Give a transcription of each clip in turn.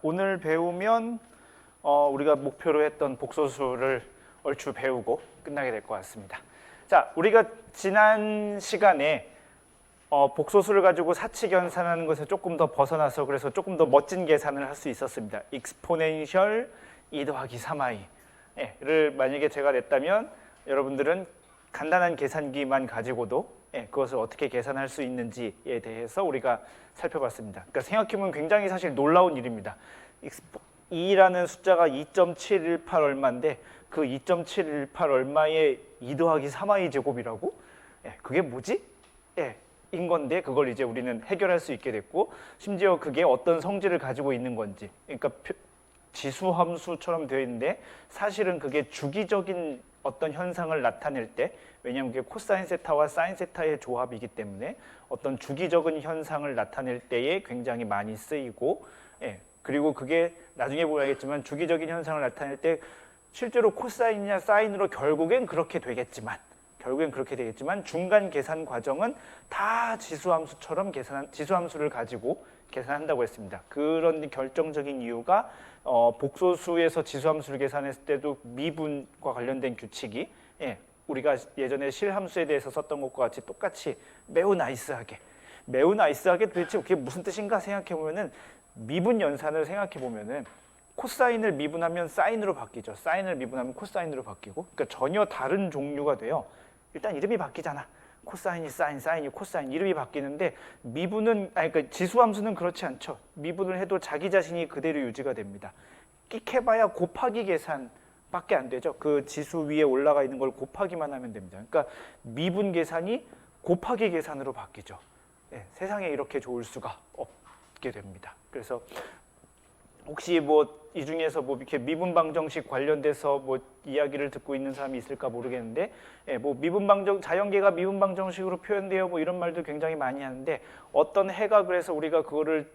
오늘 배우면 우리가 목표로 했던 복소수를 얼추 배우고 끝나게 될 것 같습니다. 자, 우리가 지난 시간에 복소수를 가지고 사칙 연산하는 것에 조금 더 벗어나서 그래서 조금 더 멋진 계산을 할 수 있었습니다. 익스포넨셜 2 더하기 3i를 만약에 제가 냈다면 여러분들은 간단한 계산기만 가지고도 그것을 어떻게 계산할 수 있는지에 대해서 우리가 살펴봤습니다. 그러니까 생각해보면 굉장히 사실 놀라운 일입니다. 2라는 숫자가 2.718 얼마인데 그 2.718 얼마의 2 더하기 3i 제곱이라고? 그게 뭐지? 인 건데 그걸 이제 우리는 해결할 수 있게 됐고 심지어 그게 어떤 성질을 가지고 있는 건지 그러니까 지수함수처럼 되어 있는데 사실은 그게 주기적인 어떤 현상을 나타낼 때 왜냐하면 그게 코사인 세타와 사인 세타의 조합이기 때문에 어떤 주기적인 현상을 나타낼 때에 굉장히 많이 쓰이고 그리고 그게 나중에 보면 알겠지만 주기적인 현상을 나타낼 때 실제로 코사인이나 사인으로 결국엔 그렇게 되겠지만 중간 계산 과정은 다 지수함수처럼 지수함수를 가지고 계산한다고 했습니다. 그런 결정적인 이유가 복소수에서 지수함수를 계산했을 때도 미분과 관련된 규칙이 우리가 예전에 실함수에 대해서 썼던 것과 같이 똑같이 매우 나이스하게 도대체 그게 무슨 뜻인가 생각해보면은 미분 연산을 생각해보면은 코사인을 미분하면 사인으로 바뀌죠. 사인을 미분하면 코사인으로 바뀌고 그러니까 전혀 다른 종류가 돼요. 일단 이름이 바뀌잖아. 코사인이 사인, 사인이 코사인 이름이 바뀌는데 미분은 그러니까 지수함수는 그렇지 않죠. 미분을 해도 자기 자신이 그대로 유지가 됩니다. 끽해봐야 곱하기 계산밖에 안 되죠. 그 지수 위에 올라가 있는 걸 곱하기만 하면 됩니다. 그러니까 미분 계산이 곱하기 계산으로 바뀌죠. 세상에 이렇게 좋을 수가 없게 됩니다. 그래서 혹시 뭐 이 중에서 뭐 이렇게 미분 방정식 관련돼서 뭐 이야기를 듣고 있는 사람이 있을까 모르겠는데, 뭐 자연계가 미분 방정식으로 표현돼요, 뭐 이런 말도 굉장히 많이 하는데 어떤 해가 그래서 우리가 그거를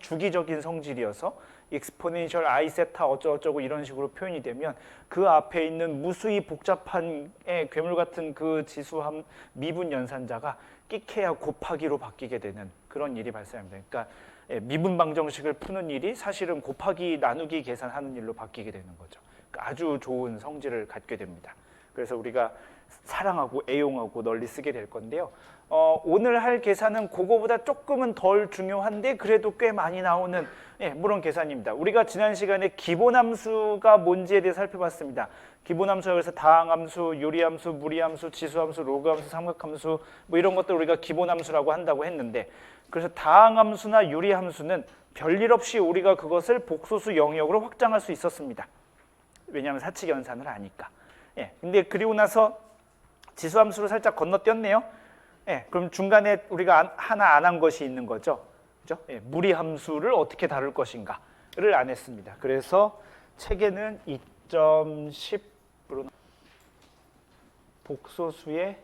주기적인 성질이어서 익스포넨셜 i 세타 어쩌고저쩌고 이런 식으로 표현이 되면 그 앞에 있는 무수히 복잡한 괴물 같은 그 지수함 미분 연산자가 끽해야 곱하기로 바뀌게 되는 그런 일이 발생합니다. 그러니까 미분 방정식을 푸는 일이 사실은 곱하기 나누기 계산하는 일로 바뀌게 되는 거죠. 그러니까 아주 좋은 성질을 갖게 됩니다. 그래서 우리가 사랑하고 애용하고 널리 쓰게 될 건데요. 오늘 할 계산은 그거보다 조금은 덜 중요한데 그래도 꽤 많이 나오는 물론 계산입니다. 우리가 지난 시간에 기본함수가 뭔지에 대해 살펴봤습니다. 기본함수가 그래서 다항함수, 유리함수, 무리함수, 지수함수, 로그함수, 삼각함수 뭐 이런 것들 우리가 기본함수라고 한다고 했는데 그래서 다항함수나 유리함수는 별일 없이 우리가 그것을 복소수 영역으로 확장할 수 있었습니다. 왜냐하면 사칙 연산을 하니까. 근데 그리고 나서 지수함수를 살짝 건너뛰었네요. 그럼 중간에 우리가 하나 안 한 것이 있는 거죠. 그죠? 무리함수를 어떻게 다룰 것인가를 안 했습니다. 그래서 책에는 2.10으로 복소수의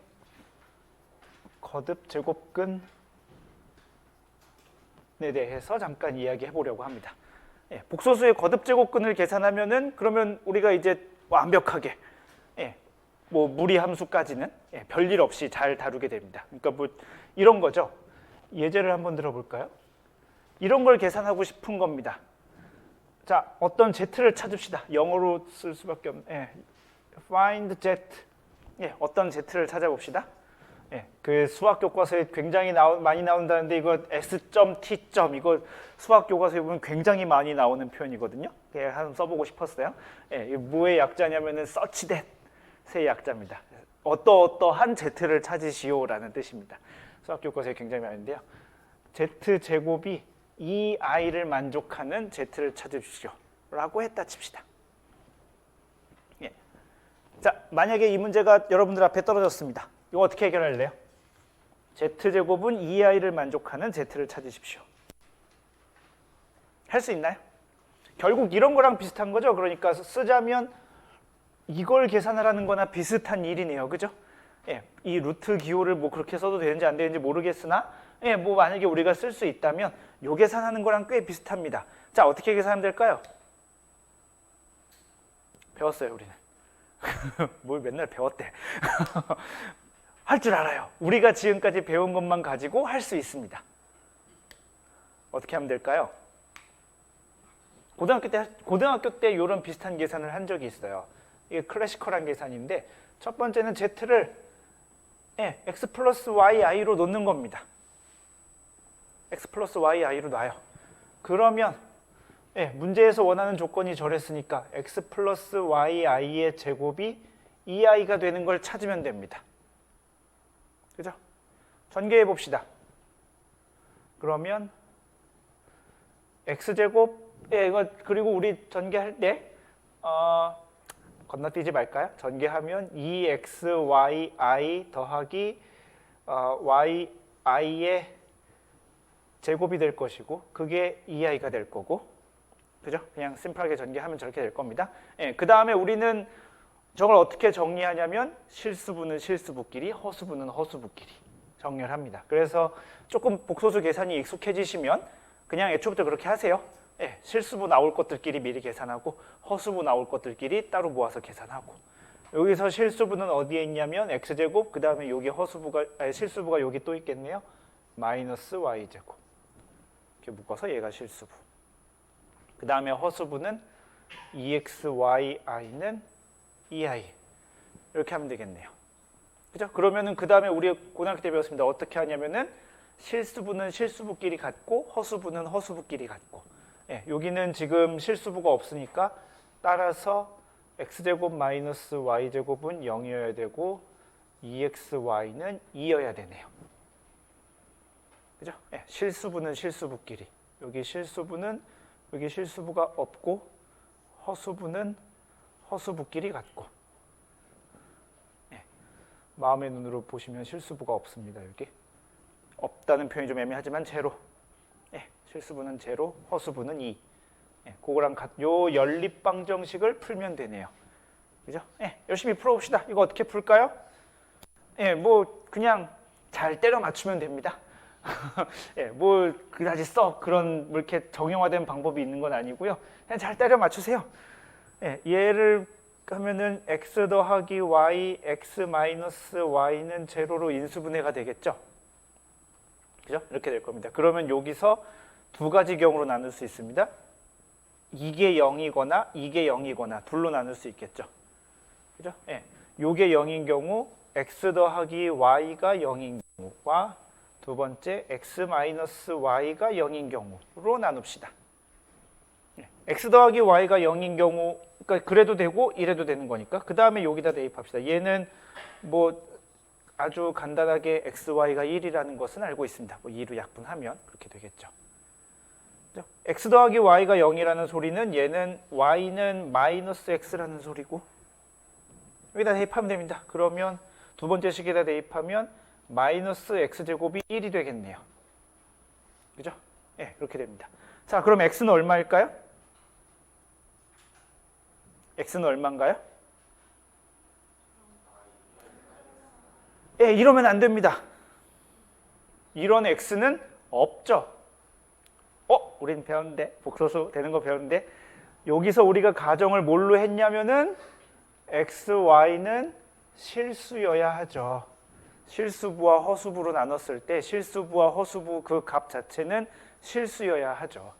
거듭 제곱근에 대해서 잠깐 이야기해 보려고 합니다. 복소수의 거듭 제곱근을 계산하면은 그러면 우리가 이제 완벽하게 뭐 무리함수까지는 별일 없이 잘 다루게 됩니다. 그러니까 뭐 이런 거죠. 예제를 한번 들어볼까요? 이런 걸 계산하고 싶은 겁니다. 자, 어떤 z를 찾읍시다. 영어로 쓸 수밖에 없는 find z. 어떤 z를 찾아봅시다. 그 수학 교과서에 굉장히 많이 나온다는데 이거 s.t. 이거 수학 교과서에 보면 굉장히 많이 나오는 표현이거든요. 한번 써보고 싶었어요. 뭐의 약자냐면은 such that. 의 약자입니다. 어떠한 z를 찾으시오라는 뜻입니다. 수학 교과서에 굉장히 많은데요. z 제곱이 이 i를 만족하는 z를 찾으십시오 라고 했다 칩시다. 자, 만약에 이 문제가 여러분들 앞에 떨어졌습니다. 이거 어떻게 해결할래요? z 제곱은 이 i를 만족하는 z를 찾으십시오. 할 수 있나요? 결국 이런 거랑 비슷한 거죠. 그러니까 쓰자면 이걸 계산하라는 거나 비슷한 일이네요. 그죠? 이 루트 기호를 뭐 그렇게 써도 되는지 안 되는지 모르겠으나 뭐 만약에 우리가 쓸 수 있다면 요 계산하는 거랑 꽤 비슷합니다. 자, 어떻게 계산하면 될까요? 배웠어요, 우리는. 뭘 맨날 배웠대. 할 줄 알아요. 우리가 지금까지 배운 것만 가지고 할 수 있습니다. 어떻게 하면 될까요? 고등학교 때 이런 비슷한 계산을 한 적이 있어요. 이게 클래시컬한 계산인데 첫 번째는 z를 x 플러스 yi로 놓는 겁니다. x 플러스 yi로 놔요. 그러면 문제에서 원하는 조건이 저랬으니까 x 플러스 yi의 제곱이 2i가 되는 걸 찾으면 됩니다. 그죠? 전개해 봅시다. 그러면 x제곱 이거 그리고 우리 전개할 때 건너뛰지 말까요? 전개하면 2xyi 더하기 yi의 제곱이 될 것이고 그게 2i가 될 거고 그죠? 그냥 심플하게 전개하면 저렇게 될 겁니다. 그 다음에 우리는 저걸 어떻게 정리하냐면 실수분은 실수부끼리 허수분은 허수부끼리 정리를 합니다. 그래서 조금 복소수 계산이 익숙해지시면 그냥 애초부터 그렇게 하세요. 실수부 나올 것들끼리 미리 계산하고 허수부 나올 것들끼리 따로 모아서 계산하고 여기서 실수부는 어디에 있냐면 x제곱 그 다음에 여기 실수부가 여기 또 있겠네요. 마이너스 y제곱 이렇게 묶어서 얘가 실수부 그 다음에 허수부는 2xyi는 2i 이렇게 하면 되겠네요. 그죠? 그러면은 그 다음에 우리 고등학교 때 배웠습니다. 어떻게 하냐면은 실수부는 실수부끼리 같고 허수부는 허수부끼리 같고 여기는 지금 실수부가 없으니까 따라서 x제곱 마이너스 y제곱은 0이어야 되고 2xy는 2여야 되네요. 그죠? 실수부는 실수부끼리 여기 실수부는 여기 실수부가 없고 허수부는 허수부끼리 같고 마음의 눈으로 보시면 실수부가 없습니다. 여기 없다는 표현이 좀 애매하지만 제로 실수부는 제로 허수부는 2 그거랑 요 연립방정식을 풀면 되네요. 그죠? 열심히 풀어봅시다. 이거 어떻게 풀까요? 뭐 그냥 잘 때려 맞추면 됩니다. 뭐 그다지 썩 그런 뭐 이렇게 정형화된 방법이 있는 건 아니고요. 그냥 잘 때려 맞추세요. 얘를 하면은 x 더하기 y, x 마이너스 y는 제로로 인수분해가 되겠죠. 그죠? 이렇게 될 겁니다. 그러면 여기서 두 가지 경우로 나눌 수 있습니다. 이게 0이거나 이게 0이거나 둘로 나눌 수 있겠죠. 그죠? 요게 0인 경우 x 더하기 y가 0인 경우와 두 번째 x 마이너스 y가 0인 경우로 나눕시다. x 더하기 y가 0인 경우 그러니까 그래도 되고 이래도 되는 거니까 그 다음에 여기다 대입합시다. 얘는 뭐 아주 간단하게 xy가 1이라는 것은 알고 있습니다. 뭐 2로 약분하면 그렇게 되겠죠. x 더하기 y가 0이라는 소리는 얘는 y는 마이너스 x라는 소리고 여기다 대입하면 됩니다. 그러면 두 번째 식에다 대입하면 마이너스 x제곱이 1이 되겠네요. 그죠? 그렇게 됩니다. 자, 그럼 x는 얼마일까요? x는 얼마인가요? 이러면 안 됩니다. 이런 x는 없죠. 우린 배웠는데 복소수 되는 거 배웠는데 여기서 우리가 가정을 뭘로 했냐면은 x, y는 실수여야 하죠. 실수부와 허수부로 나눴을 때 실수부와 허수부 그 값 자체는 실수여야 하죠.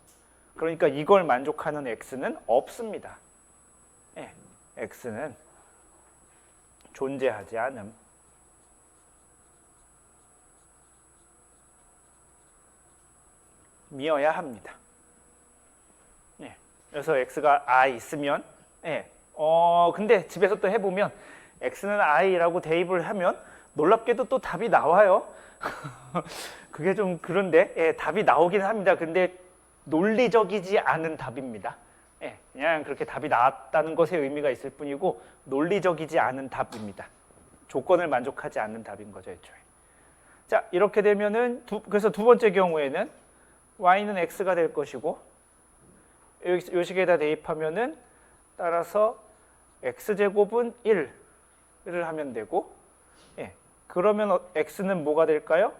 그러니까 이걸 만족하는 x는 없습니다. x는 존재하지 않음. 미어야 합니다. 그래서 x가 있으면 근데 집에서 또 해보면 x는 i라고 대입을 하면 놀랍게도 또 답이 나와요. 그게 좀 그런데 답이 나오긴 합니다. 근데 논리적이지 않은 답입니다. 그냥 그렇게 답이 나왔다는 것에 의미가 있을 뿐이고 논리적이지 않은 답입니다. 조건을 만족하지 않는 답인 거죠, 애초에. 자, 이렇게 되면은 그래서 두 번째 경우에는 y는 x가 될 것이고 이 식에다 대입하면은 따라서 x제곱은 1을 하면 되고 그러면 x는 뭐가 될까요?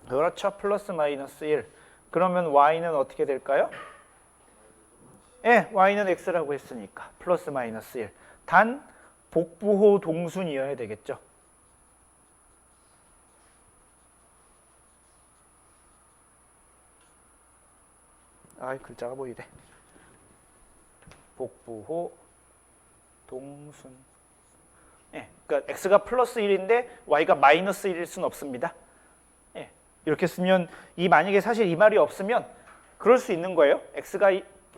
그렇죠. 플러스 마이너스 1. 그러면 y는 어떻게 될까요? y는 x라고 했으니까 플러스 마이너스 1. 단 복부호 동순이어야 되겠죠. 글자가 보이래. 복부호 동순. 예, 그러니까 x가 플러스 1인데 y가 마이너스 1일 수는 없습니다. 예, 이렇게 쓰면 만약에 사실 이 말이 없으면 그럴 수 있는 거예요.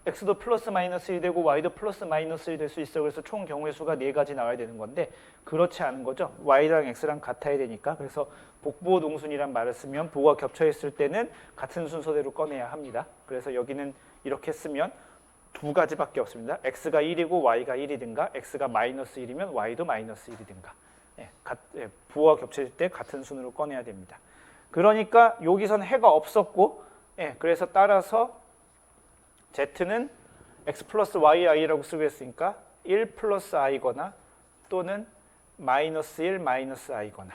x도 플러스 마이너스 1이 되고 y도 플러스 마이너스 1이 될 수 있어요. 그래서 총 경우의 수가 4가지 나와야 되는 건데 그렇지 않은 거죠. y랑 x랑 같아야 되니까. 그래서 복부호 동순이란 말을 쓰면 부호가 겹쳐 있을 때는 같은 순서대로 꺼내야 합니다. 그래서 여기는 이렇게 쓰면 두 가지밖에 없습니다. x가 1이고 y가 1이든가 x가 마이너스 1이면 y도 마이너스 1이든가. 부호가 겹쳐질 때 같은 순으로 꺼내야 됩니다. 그러니까 여기선 해가 없었고 그래서 따라서 z는 x 플러스 yi라고 쓰겠으니까 1 플러스 i거나 또는 마이너스 1 마이너스 i거나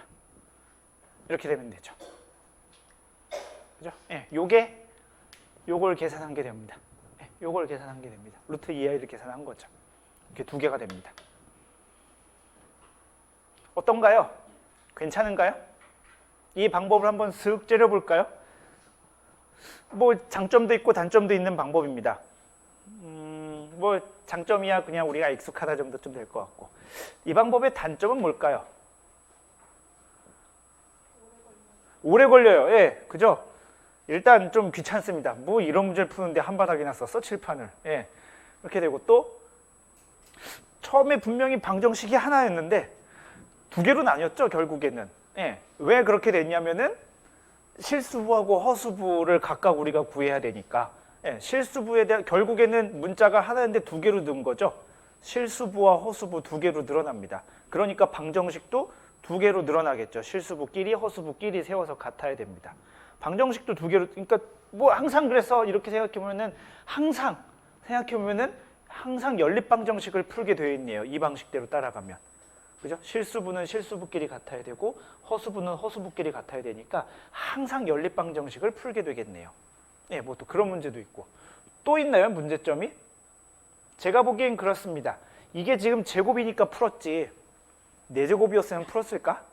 이렇게 되면 되죠. 그죠? 요걸 계산한 게 됩니다. 요걸 계산한 게 됩니다. 루트 2i를 계산한 거죠. 이렇게 두 개가 됩니다. 어떤가요? 괜찮은가요? 이 방법을 한번 쓱 째려볼까요? 뭐 장점도 있고 단점도 있는 방법입니다. 뭐 장점이야 그냥 우리가 익숙하다 정도 좀 될 것 같고 이 방법의 단점은 뭘까요? 오래 걸려요. 예, 그죠? 일단 좀 귀찮습니다. 뭐 이런 문제를 푸는데 한 바닥이나 썼어 칠판을. 예, 이렇게 되고 또 처음에 분명히 방정식이 하나였는데 두 개로 나뉘었죠 결국에는. 예, 왜 그렇게 됐냐면은 실수부하고 허수부를 각각 우리가 구해야 되니까 실수부에 대한 결국에는 문자가 하나인데 두 개로 는 거죠. 실수부와 허수부 두 개로 늘어납니다. 그러니까 방정식도 두 개로 늘어나겠죠. 실수부끼리 허수부끼리 세워서 같아야 됩니다. 방정식도 두 개로 그러니까 뭐 항상 그래서 이렇게 생각해보면은 항상 연립 방정식을 풀게 되어 있네요. 이 방식대로 따라가면. 그죠? 실수부는 실수부끼리 같아야 되고 허수부는 허수부끼리 같아야 되니까 항상 연립 방정식을 풀게 되겠네요. 예, 뭐 또 그런 문제도 있고. 또 있나요? 문제점이? 제가 보기엔 그렇습니다. 이게 지금 제곱이니까 풀었지. 4제곱이었으면 풀었을까?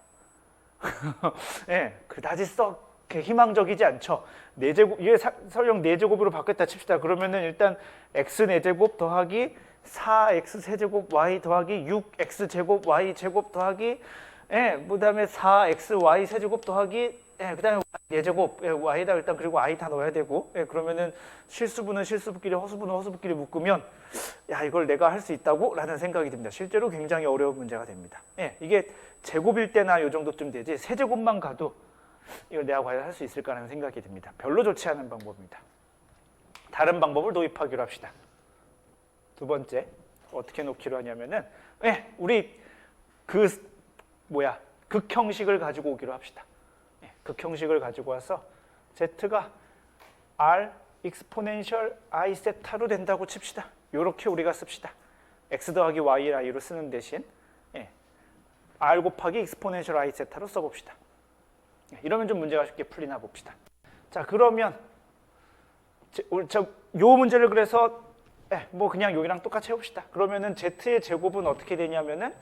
예, 그다지 썩 희망적이지 않죠. 4제곱, 이게 설령 4제곱으로 바뀌었다 칩시다. 그러면은 일단 x 4제곱 더하기 4x 세제곱 y 더하기 6x 제곱 y 제곱 더하기 그 다음에 4x y 세제곱 더하기 그 다음에 y 4제곱 y에다 일단 그리고 i 다 넣어야 되고 그러면은 실수부는 실수부끼리 허수부는 허수부끼리 묶으면 야 이걸 내가 할 수 있다고? 라는 생각이 듭니다. 실제로 굉장히 어려운 문제가 됩니다. 이게 제곱일 때나 요 정도쯤 되지 세제곱만 가도 이걸 내가 과연 할 수 있을까라는 생각이 듭니다. 별로 좋지 않은 방법입니다. 다른 방법을 도입하기로 합시다. 두 번째 어떻게 놓기로 하냐면은 우리 극형식을 가지고 오기로 합시다. 극형식을 가지고 와서 z가 r 익스포넨셜 i 세타로 된다고 칩시다. 요렇게 우리가 씁시다. x 더하기 y i로 쓰는 대신 r 곱하기 익스포넨셜 i 세타로 써봅시다. 이러면 좀 문제가 쉽게 풀리나 봅시다. 자 그러면 요 문제를 그래서 뭐 그냥 여기랑 똑같이 해봅시다. 그러면은 z의 제곱은 어떻게 되냐면은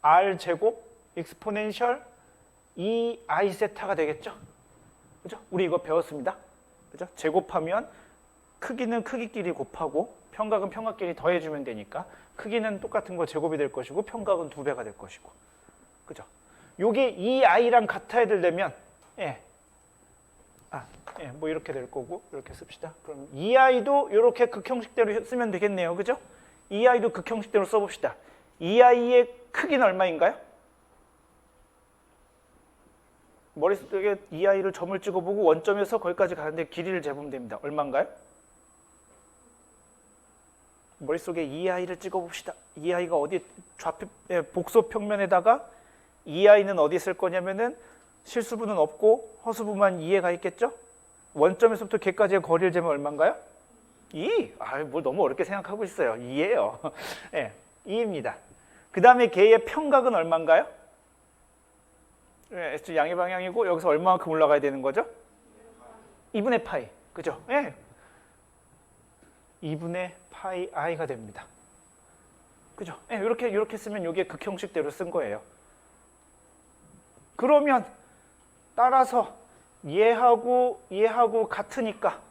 r 제곱 익스포넨셜 2i 세타가 되겠죠. 그죠? 우리 이거 배웠습니다. 그죠? 제곱하면 크기는 크기끼리 곱하고 평각은 평각끼리 더해주면 되니까 크기는 똑같은 거 제곱이 될 것이고 평각은 2배가 될 것이고. 그죠? 요게 2i랑 같아야 되려면 뭐 이렇게 될 거고 이렇게 씁시다. 그럼 2i도 이렇게 극형식대로 쓰면 되겠네요. 그죠? 2i도 극형식대로 써봅시다. 2i의 크기는 얼마인가요? 머릿속에 2i를 점을 찍어보고 원점에서 거기까지 가는데 길이를 재보면 됩니다. 얼마인가요? 머릿속에 2i를 찍어봅시다. 2i가 어디 좌표 복소 평면에다가 2i는 어디 있을 거냐면은 실수부는 없고 허수부만 2에가 있겠죠? 원점에서부터 걔까지의 거리를 재면 얼마인가요? 2. 뭘 너무 어렵게 생각하고 있어요. 2예요. 2입니다. 그 다음에 걔의 평각은 얼마인가요? S 양의 방향이고 여기서 얼마만큼 올라가야 되는 거죠? 2분의 파이. 그죠? 2분의 파이 i가 됩니다. 그죠? 이렇게 쓰면 이게 극형식대로 쓴 거예요. 그러면 따라서 얘하고 같으니까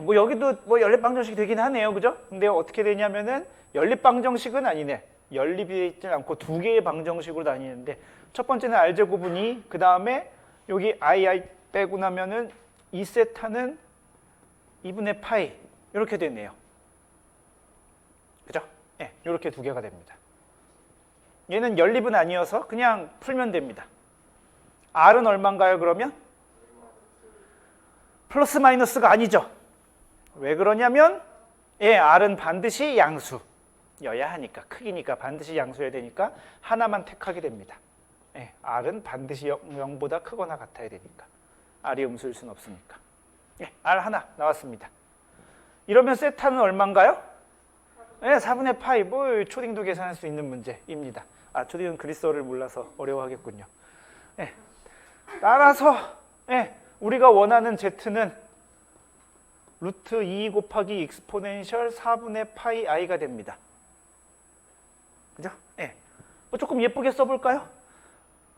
뭐 여기도 뭐 연립방정식이 되긴 하네요. 그죠? 근데 어떻게 되냐면은 연립방정식은 아니네. 연립이 있지 않고 두 개의 방정식으로 다니는데 첫 번째는 R제곱은 2, 그 다음에 여기 II 빼고 나면은 2세타는 2분의 파이 이렇게 되네요. 그죠? 예, 이렇게 두 개가 됩니다. 얘는 연립은 아니어서 그냥 풀면 됩니다. R은 얼마인가요, 그러면? 플러스 마이너스가 아니죠. 왜 그러냐면 R은 반드시 양수여야 하니까, 크기니까 반드시 양수여야 되니까 하나만 택하게 됩니다. R은 반드시 0보다 크거나 같아야 되니까. R이 음수일 수는 없으니까. R 하나 나왔습니다. 이러면 세타는 얼마인가요? 4분의 파이. 뭐 초딩도 계산할 수 있는 문제입니다. 초딩은 그리스어를 몰라서 어려워하겠군요. 따라서 우리가 원하는 Z는 루트 2 곱하기 익스포넨셜 4분의 파이 i가 됩니다. 그죠? 뭐 조금 예쁘게 써볼까요?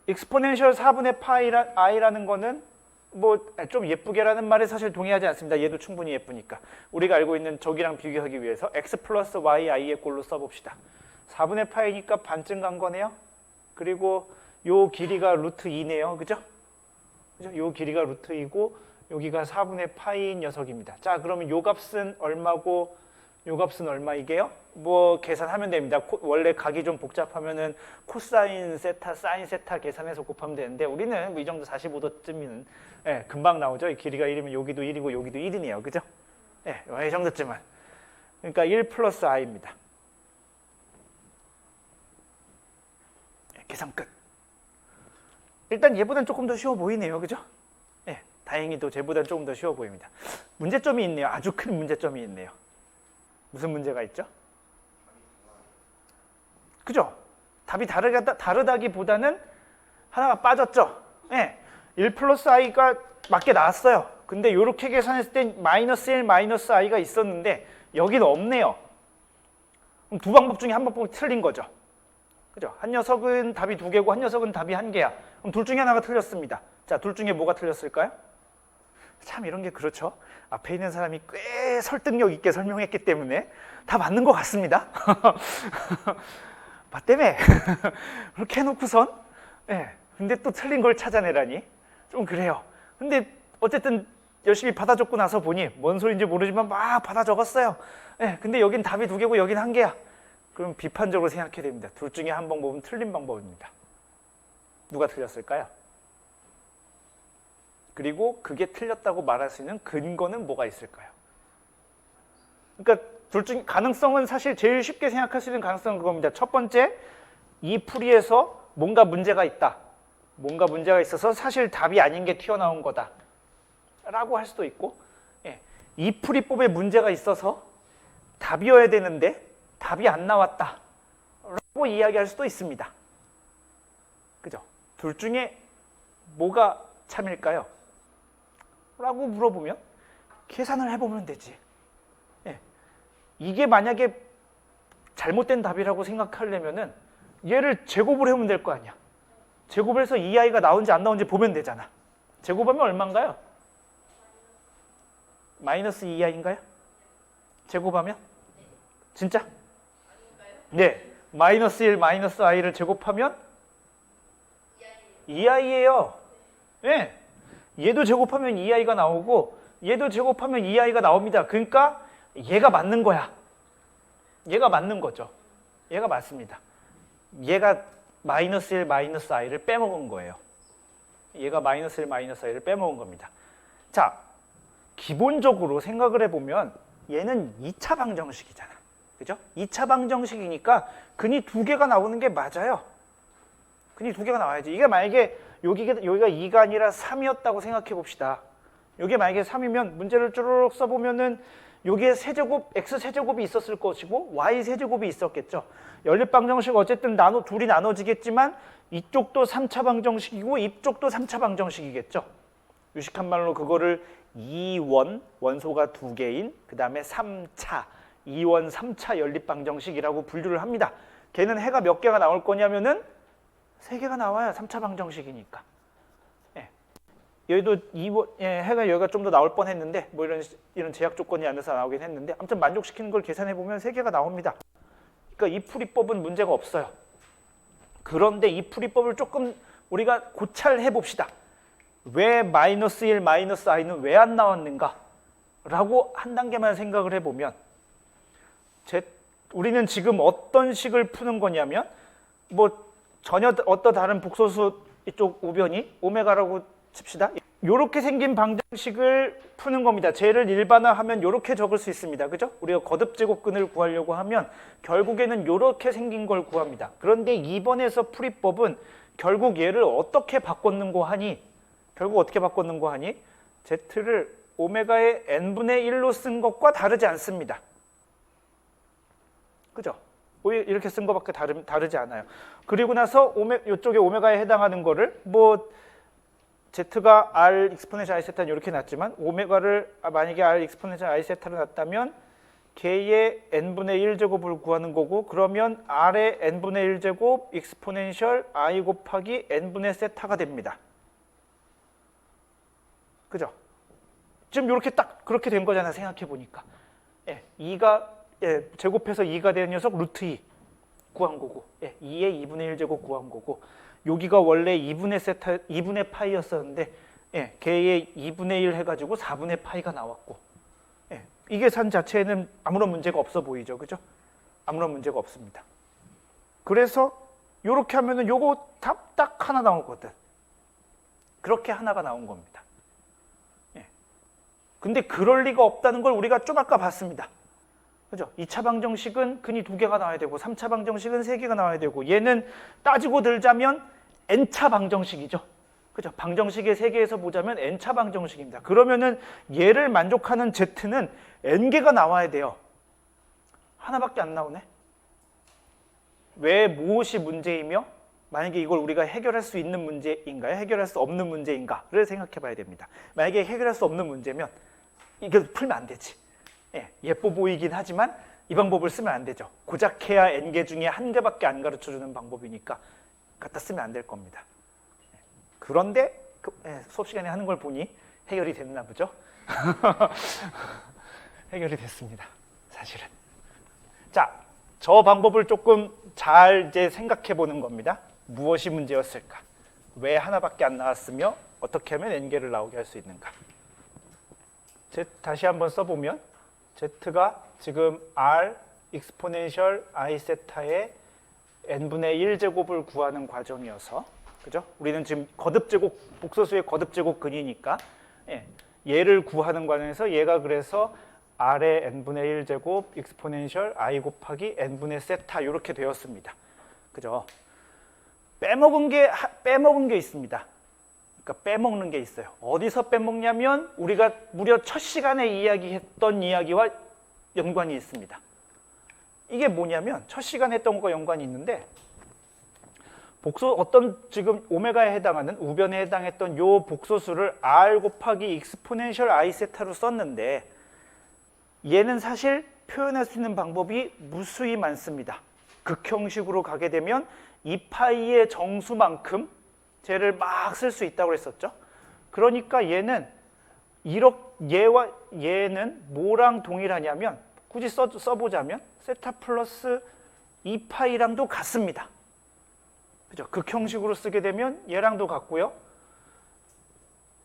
익스포넨셜 4분의 파이 i라는 거는 뭐 좀 예쁘게라는 말에 사실 동의하지 않습니다. 얘도 충분히 예쁘니까. 우리가 알고 있는 저기랑 비교하기 위해서 x 플러스 y i의 꼴로 써봅시다. 4분의 파이니까 반쯤 간 거네요. 그리고 요 길이가 루트 2네요. 그죠? 요 길이가 루트 2고 여기가 4분의 파이인 녀석입니다. 자, 그러면 요 값은 얼마고 요 값은 얼마이게요? 뭐 계산하면 됩니다. 원래 각이 좀 복잡하면은 코사인 세타, 사인 세타 계산해서 곱하면 되는데 우리는 뭐 이 정도 45도쯤이면 금방 나오죠. 이 길이가 1이면 여기도 1이고 여기도 1이네요. 그죠? 이 정도쯤은. 그러니까 1 플러스 i입니다. 계산 끝. 일단 얘보다는 조금 더 쉬워 보이네요. 그죠? 다행히도 쟤보다는 조금 더 쉬워 보입니다. 문제점이 있네요. 아주 큰 문제점이 있네요. 무슨 문제가 있죠? 그죠? 답이 다르다기보다는 하나가 빠졌죠? 1 플러스 i가 맞게 나왔어요. 근데 이렇게 계산했을 땐 마이너스 1, 마이너스 i가 있었는데 여기는 없네요. 그럼 두 방법 중에 한 방법이 틀린 거죠. 그죠? 한 녀석은 답이 두 개고 한 녀석은 답이 한 개야. 그럼 둘 중에 하나가 틀렸습니다. 자, 둘 중에 뭐가 틀렸을까요? 참 이런 게 그렇죠. 앞에 있는 사람이 꽤 설득력 있게 설명했기 때문에 다 맞는 것 같습니다. 맞다며. 그렇게 해놓고선 근데 또 틀린 걸 찾아내라니 좀 그래요. 근데 어쨌든 열심히 받아 적고 나서 보니 뭔 소리인지 모르지만 막 받아 적었어요. 근데 여긴 답이 두 개고 여긴 한 개야. 그럼 비판적으로 생각해야 됩니다. 둘 중에 한 방법은 틀린 방법입니다. 누가 틀렸을까요? 그리고 그게 틀렸다고 말할 수 있는 근거는 뭐가 있을까요? 그러니까 둘 중 가능성은 사실 제일 쉽게 생각할 수 있는 가능성은 그겁니다. 첫 번째, 이 풀이에서 뭔가 문제가 있다. 뭔가 문제가 있어서 사실 답이 아닌 게 튀어나온 거다. 라고 할 수도 있고, 이 풀이법에 문제가 있어서 답이어야 되는데 답이 안 나왔다. 라고 이야기할 수도 있습니다. 그죠? 둘 중에 뭐가 참일까요? 라고 물어보면 계산을 해보면 되지. 이게 만약에 잘못된 답이라고 생각하려면은 얘를 제곱을 해보면 될 거 아니야. 제곱해서 2i가 나온지 안 나온지 보면 되잖아. 제곱하면 얼마인가요? 마이너스 2i인가요? 제곱하면? 진짜? 네. 마이너스 1, 마이너스 i를 제곱하면 2i예요. 네. 얘도 제곱하면 2i가 나오고 얘도 제곱하면 2i가 나옵니다. 그러니까 얘가 맞는 거야. 얘가 맞는 거죠. 얘가 맞습니다. 얘가 마이너스 1, 마이너스 i를 빼먹은 거예요. 얘가 마이너스 1, 마이너스 i를 빼먹은 겁니다. 자, 기본적으로 생각을 해보면 얘는 2차 방정식이잖아. 그죠? 2차 방정식이니까 근이 두 개가 나오는 게 맞아요. 근이 두 개가 나와야지. 이게 만약에 여기가 2가 아니라 3이었다고 생각해 봅시다. 이게 만약에 3이면 문제를 쭈르륵 써보면은 여기에 세제곱, x 세제곱이 있었을 것이고 y 세제곱이 있었겠죠. 연립방정식 어쨌든 둘이 나눠지겠지만 이쪽도 3차 방정식이고 이쪽도 3차 방정식이겠죠. 유식한 말로 그거를 2원, 원소가 두 개인 그 다음에 3차, 2원, 3차 연립방정식이라고 분류를 합니다. 걔는 해가 몇 개가 나올 거냐면은 3개가 나와요. 3차 방정식이니까. 얘도 해가 여기가 좀 더 나올 뻔했는데 뭐 이런 제약 조건이 안에서 나오긴 했는데 아무튼 만족시키는 걸 계산해 보면 3개가 나옵니다. 그러니까 이 풀이법은 문제가 없어요. 그런데 이 풀이법을 조금 우리가 고찰해 봅시다. 왜 마이너스 1, 마이너스 i는 왜 안 나왔는가? 라고 한 단계만 생각을 해보면 우리는 지금 어떤 식을 푸는 거냐면 뭐 전혀 어떤 다른 복소수 이쪽 우변이 오메가라고 칩시다. 이렇게 생긴 방정식을 푸는 겁니다. 쟤를 일반화하면 이렇게 적을 수 있습니다. 그죠? 우리가 거듭제곱근을 구하려고 하면 결국에는 이렇게 생긴 걸 구합니다. 그런데 2번에서 풀이법은 결국 얘를 어떻게 바꿨는고 하니 Z를 오메가의 n분의 1로 쓴 것과 다르지 않습니다. 그죠? 이렇게 쓴 것밖에 다르지 않아요. 그리고 나서 이쪽에 오메가에 해당하는 거를 뭐 Z가 R 익스포넨셜 I 세타는 이렇게 났지만 오메가를 만약에 R 익스포넨셜 I 세타로 났다면 K의 n분의 1제곱을 구하는 거고 그러면 R의 n분의 1제곱 익스포넨셜 I 곱하기 n분의 세타가 됩니다. 그죠? 지금 이렇게 딱 그렇게 된 거잖아요. 생각해 보니까. 2가 제곱해서 2가 되는 녀석 루트 2 구한 거고 2의 2분의 1 제곱 구한 거고 여기가 원래 2분의 파이였었는데 걔의 2분의 1 해가지고 4분의 파이가 나왔고 이 계산 자체에는 아무런 문제가 없어 보이죠. 그죠? 아무런 문제가 없습니다. 그래서 이렇게 하면은 요거 답 딱 하나 나오거든. 그렇게 하나가 나온 겁니다. 근데 그럴 리가 없다는 걸 우리가 좀 아까 봤습니다. 그죠? 2차 방정식은 근이 2개가 나와야 되고 3차 방정식은 3개가 나와야 되고 얘는 따지고 들자면 n차 방정식이죠. 그죠? 방정식의 세계에서 보자면 n차 방정식입니다. 그러면은 얘를 만족하는 z는 n개가 나와야 돼요. 하나밖에 안 나오네. 왜 무엇이 문제이며 만약에 이걸 우리가 해결할 수 있는 문제인가요? 해결할 수 없는 문제인가를 생각해 봐야 됩니다. 만약에 해결할 수 없는 문제면 이게 풀면 안 되지. 예뻐 보이긴 하지만 이 방법을 쓰면 안 되죠. 고작 해야 n개 중에 한 개밖에 안 가르쳐주는 방법이니까 갖다 쓰면 안 될 겁니다. 그런데 수업 시간에 하는 걸 보니 해결이 됐나 보죠. 해결이 됐습니다. 사실은. 자, 저 방법을 조금 잘 이제 생각해 보는 겁니다. 무엇이 문제였을까? 왜 하나밖에 안 나왔으며 어떻게 하면 n개를 나오게 할 수 있는가? 다시 한번 써보면 Z가 지금 R 익스포넨셜 I 세타의 n분의 1제곱을 구하는 과정이어서 그죠? 우리는 지금 거듭제곱 복소수의 거듭제곱 근이니까 얘를 구하는 과정에서 얘가 그래서 R의 n분의 1제곱 익스포넨셜 I 곱하기 n분의 세타 이렇게 되었습니다. 그죠? 빼먹은 게 있습니다. 그러니까 빼먹는 게 있어요. 어디서 빼먹냐면 우리가 무려 첫 시간에 이야기했던 이야기와 연관이 있습니다. 이게 뭐냐면 첫 시간에 했던 것과 연관이 있는데 어떤 지금 오메가에 해당하는 우변에 해당했던 요 복소수를 R 곱하기 익스포넨셜 I 세타로 썼는데 얘는 사실 표현할 수 있는 방법이 무수히 많습니다. 극형식으로 가게 되면 2파이의 정수만큼 쟤를 막 쓸 수 있다고 했었죠. 그러니까 얘는 얘는 뭐랑 동일하냐면 굳이 써보자면 세타 플러스 2파이랑도 같습니다. 그죠? 극형식으로 쓰게 되면 얘랑도 같고요.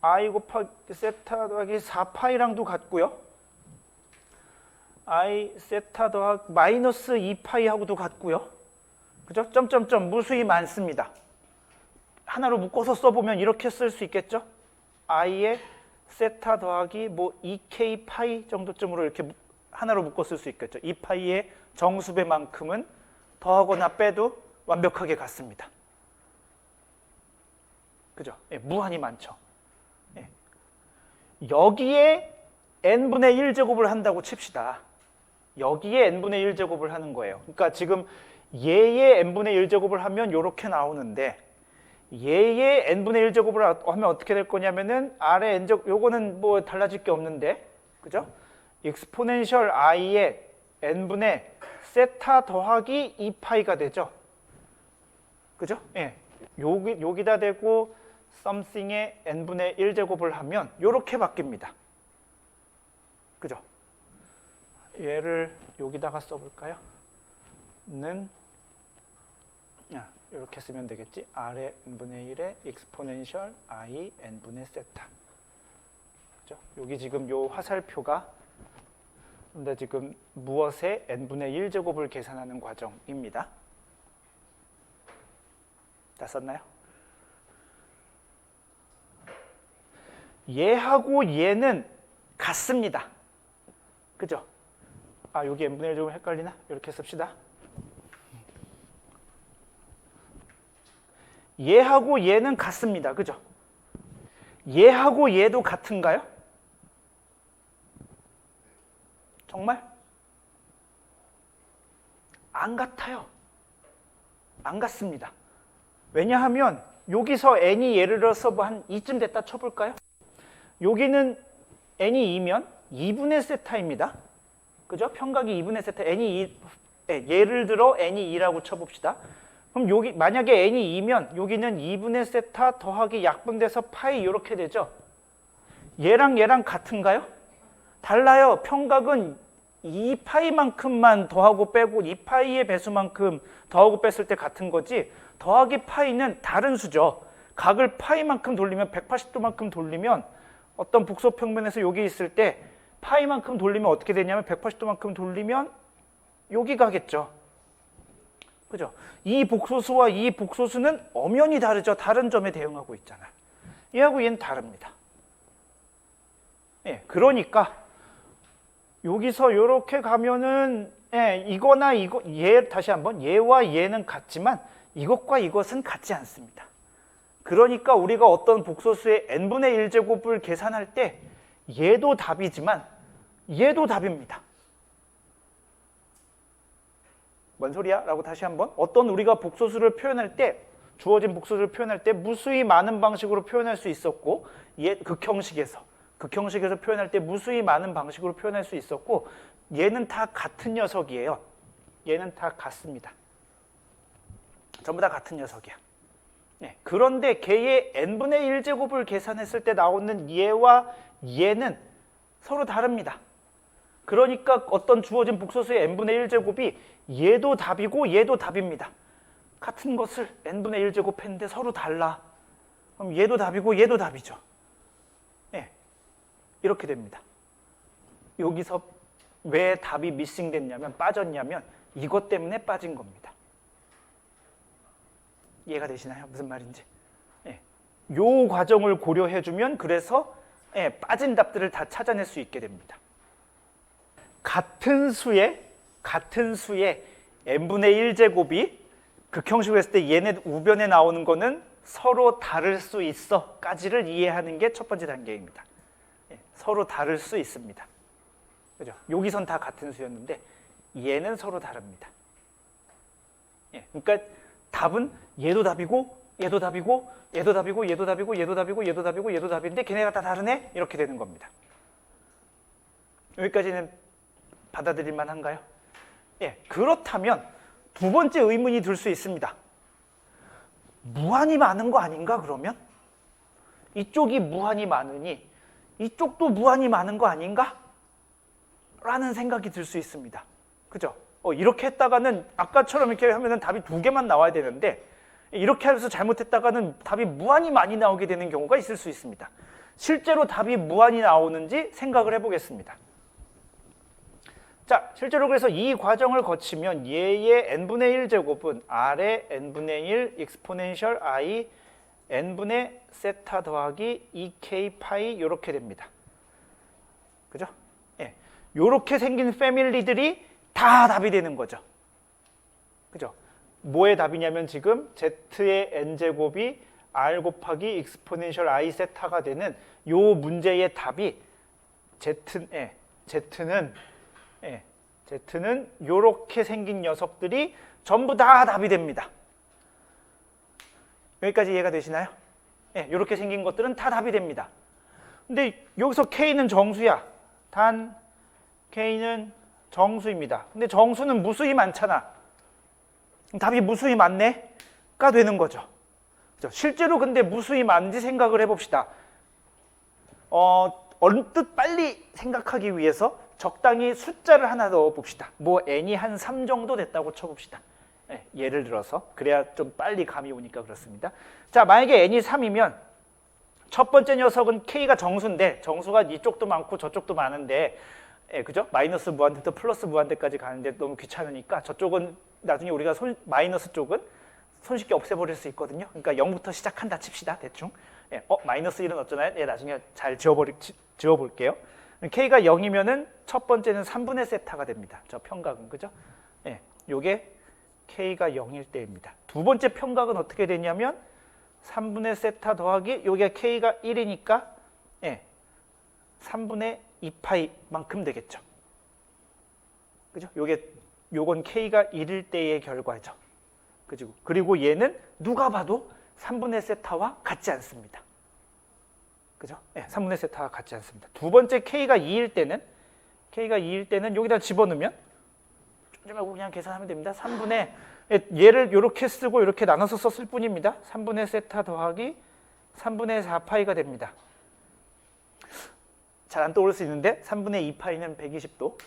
I 곱하기 세타 더하기 4파이랑도 같고요. I 세타 더하기 마이너스 2파이하고도 같고요. 그죠? 점점점 무수히 많습니다. 하나로 묶어서 써보면 이렇게 쓸 수 있겠죠? i의 세타 더하기 뭐 2k 파이 정도쯤으로 이렇게 하나로 묶어 쓸 수 있겠죠. 2파이의 정수배만큼은 더하거나 빼도 완벽하게 같습니다. 그죠? 무한히 많죠. 여기에 n분의 1제곱을 한다고 칩시다. 여기에 n분의 1제곱을 하는 거예요. 그러니까 지금 얘의 n분의 1제곱을 하면 이렇게 나오는데 얘의 n분의 1제곱을 하면 어떻게 될 거냐면은 R의 n제곱, 요거는 뭐 달라질 게 없는데, 그죠? 익스포넨셜 i의 n분의 세타 더하기 2파이가 되죠. 그죠? 여기다 대고 something의 n분의 1제곱을 하면 이렇게 바뀝니다. 그죠? 얘를 여기다가 써볼까요? 는 이렇게 쓰면 되겠지. r의 n분의 1의 exponential i n분의 세타. 그죠? 여기 지금 요 화살표가 근데 지금 무엇의 n분의 1제곱을 계산하는 과정입니다. 다 썼나요? 얘하고 얘는 같습니다. 그죠? 여기 n분의 1 조금 헷갈리나? 이렇게 씁시다. 얘하고 얘는 같습니다. 그죠? 얘하고 얘도 같은가요? 정말? 안 같아요. 안 같습니다. 왜냐하면 여기서 n이 예를 들어서 뭐 한 2쯤 됐다 쳐볼까요? 여기는 n이 2면 2분의 세타입니다. 그죠? 평각이 2분의 세타, n이 2, 예를 들어 n이 2라고 쳐봅시다. 그럼 여기 만약에 n이 2면 여기는 2분의 세타 더하기 약분돼서 파이 이렇게 되죠. 얘랑 얘랑 같은가요? 달라요. 평각은 2파이만큼만 더하고 빼고 2파이의 배수만큼 더하고 뺐을 때 같은 거지 더하기 파이는 다른 수죠. 각을 파이만큼 돌리면 180도만큼 돌리면 어떤 북소평면에서 여기 있을 때 파이만큼 돌리면 어떻게 되냐면 180도만큼 돌리면 여기 가겠죠. 그죠? 이 복소수와 이 복소수는 엄연히 다르죠. 다른 점에 대응하고 있잖아. 얘하고 얘는 다릅니다. 그러니까 여기서 이렇게 가면은 이거나 이거 얘 다시 한번 얘와 얘는 같지만 이것과 이것은 같지 않습니다. 그러니까 우리가 어떤 복소수의 n분의 1제곱을 계산할 때 얘도 답이지만 얘도 답입니다. 뭔 소리야? 라고 다시 한번 어떤 우리가 복소수를 표현할 때 주어진 복소수를 표현할 때 무수히 많은 방식으로 표현할 수 있었고 극형식에서 표현할 때 무수히 많은 방식으로 표현할 수 있었고 얘는 다 같은 녀석이에요. 얘는 다 같습니다. 전부 다 같은 녀석이야. 그런데 걔의 n분의 1제곱을 계산했을 때 나오는 얘와 얘는 서로 다릅니다. 그러니까 어떤 주어진 복소수의 n분의 1제곱이 얘도 답이고 얘도 답입니다. 같은 것을 n분의 1제곱 했는데 서로 달라. 그럼 얘도 답이고 얘도 답이죠. 이렇게 됩니다. 여기서 왜 답이 미싱됐냐면 빠졌냐면 이것 때문에 빠진 겁니다. 이해가 되시나요? 무슨 말인지. 요 과정을 고려해주면 그래서 빠진 답들을 다 찾아낼 수 있게 됩니다. 같은 수의 n분의 1제곱이 극형식으로 했을 때 얘네 우변에 나오는 거는 서로 다를 수 있어 까지를 이해하는 게 첫 번째 단계입니다. 서로 다를 수 있습니다. 그죠? 여기선 다 같은 수였는데 얘는 서로 다릅니다. 그러니까 답은 얘도 답이고 얘도 답이고 얘도 답이고 얘도 답이고 얘도 답이고 얘도 답이고 얘도 답인데 걔네가 다 다르네? 이렇게 되는 겁니다. 여기까지는 받아들일 만한가요? 그렇다면 두 번째 의문이 들 수 있습니다. 무한히 많은 거 아닌가 그러면? 이쪽이 무한히 많으니 이쪽도 무한히 많은 거 아닌가? 라는 생각이 들 수 있습니다. 그죠? 이렇게 했다가는 아까처럼 이렇게 하면은 답이 두 개만 나와야 되는데 이렇게 해서 잘못했다가는 답이 무한히 많이 나오게 되는 경우가 있을 수 있습니다. 실제로 답이 무한히 나오는지 생각을 해보겠습니다. 자, 실제로 그래서 이 과정을 거치면 얘의 n분의 1제곱은 r의 n분의 1 exponential i n분의 세타 더하기 2k 파이 이렇게 됩니다. 그죠? 이렇게 생긴 패밀리들이 다 답이 되는 거죠. 그죠? 뭐의 답이냐면 지금 z의 n제곱이 r 곱하기 exponential i 세타가 되는 요 문제의 답이 Z는 이렇게 생긴 녀석들이 전부 다 답이 됩니다. 여기까지 이해가 되시나요? 이렇게 생긴 것들은 다 답이 됩니다. 근데 여기서 K는 정수야. 단 K는 정수입니다. 근데 정수는 무수히 많잖아. 답이 무수히 많네? 가 되는 거죠. 실제로 근데 무수히 많은지 생각을 해봅시다. 언뜻 빨리 생각하기 위해서 적당히 숫자를 하나 넣어봅시다. 뭐 n이 한 3 정도 됐다고 쳐봅시다. 예를 들어서 그래야 좀 빨리 감이 오니까 그렇습니다. 자, 만약에 n이 3이면 첫 번째 녀석은 k가 정수인데 정수가 이쪽도 많고 저쪽도 많은데 그죠? 마이너스 무한대부터 플러스 무한대까지 가는데 너무 귀찮으니까 저쪽은 나중에 우리가 마이너스 쪽은 손쉽게 없애버릴 수 있거든요. 그러니까 0부터 시작한다 칩시다. 대충. 마이너스 1은 어쩌나요? 나중에 잘 지워볼게요. k가 0이면은 첫 번째는 3분의 세타가 됩니다. 저 평각은 그죠? 요게 k가 0일 때입니다. 두 번째 평각은 어떻게 되냐면 3분의 세타 더하기 요게 k가 1이니까 3분의 2파이만큼 되겠죠. 그죠? 요건 k가 1일 때의 결과죠. 그죠? 그리고 얘는 누가 봐도 3분의 세타와 같지 않습니다. 그죠? 3분의 세타와 같지 않습니다. 두 번째 k가 2일 때는 여기다 집어넣으면 좀 말고 그냥 계산하면 됩니다. 3분의 얘를 이렇게 쓰고 이렇게 나눠서 썼을 뿐입니다. 3분의 세타 더하기 3분의 4파이가 됩니다. 잘 안 떠오를 수 있는데 3분의 2파이는 120도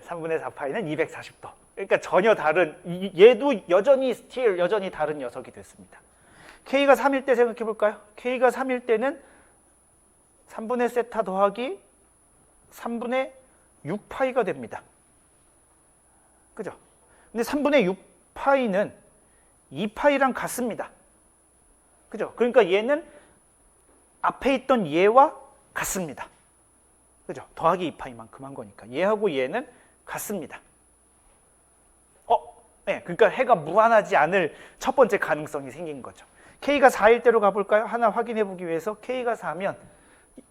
3분의 4파이는 240도. 그러니까 전혀 다른, 얘도 여전히 다른 녀석이 됐습니다. k가 3일 때 생각해 볼까요? k가 3일 때는 3분의 세타 더하기 3분의 6파이가 됩니다. 그죠? 근데 3분의 6파이는 2파이랑 같습니다. 그죠? 그러니까 얘는 앞에 있던 얘와 같습니다. 그죠? 더하기 2파이만큼 한 거니까 얘하고 얘는 같습니다. 그러니까 해가 무한하지 않을 첫 번째 가능성이 생긴 거죠. k가 4일 때로 가볼까요? 하나 확인해 보기 위해서 k가 4면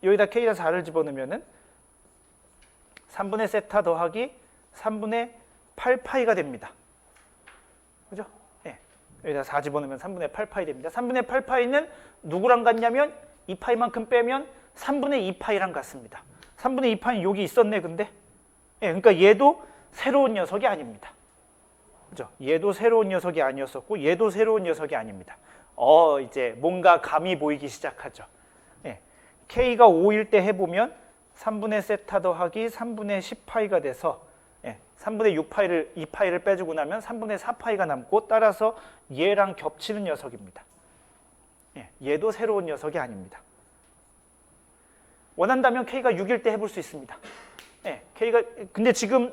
여기다 k가 4를 집어넣으면은 3분의 세타 더하기 3분의 8파이가 됩니다. 그죠? 여기다 4 집어넣으면 3분의 8파이 됩니다. 3분의 8파이는 누구랑 같냐면 2파이만큼 빼면 3분의 2파이랑 같습니다. 3분의 2파이는 여기 있었네, 근데. 그러니까 얘도 새로운 녀석이 아닙니다. 그죠? 얘도 새로운 녀석이 아니었었고 얘도 새로운 녀석이 아닙니다. 이제 뭔가 감이 보이기 시작하죠. k가 5일 때 해보면 3분의 세타 더하기 3분의 10파이가 돼서 3분의 6파이를 2파이를 빼주고 나면 3분의 4파이가 남고 따라서 얘랑 겹치는 녀석입니다. 얘도 새로운 녀석이 아닙니다. 원한다면 k가 6일 때 해볼 수 있습니다. k가 근데 지금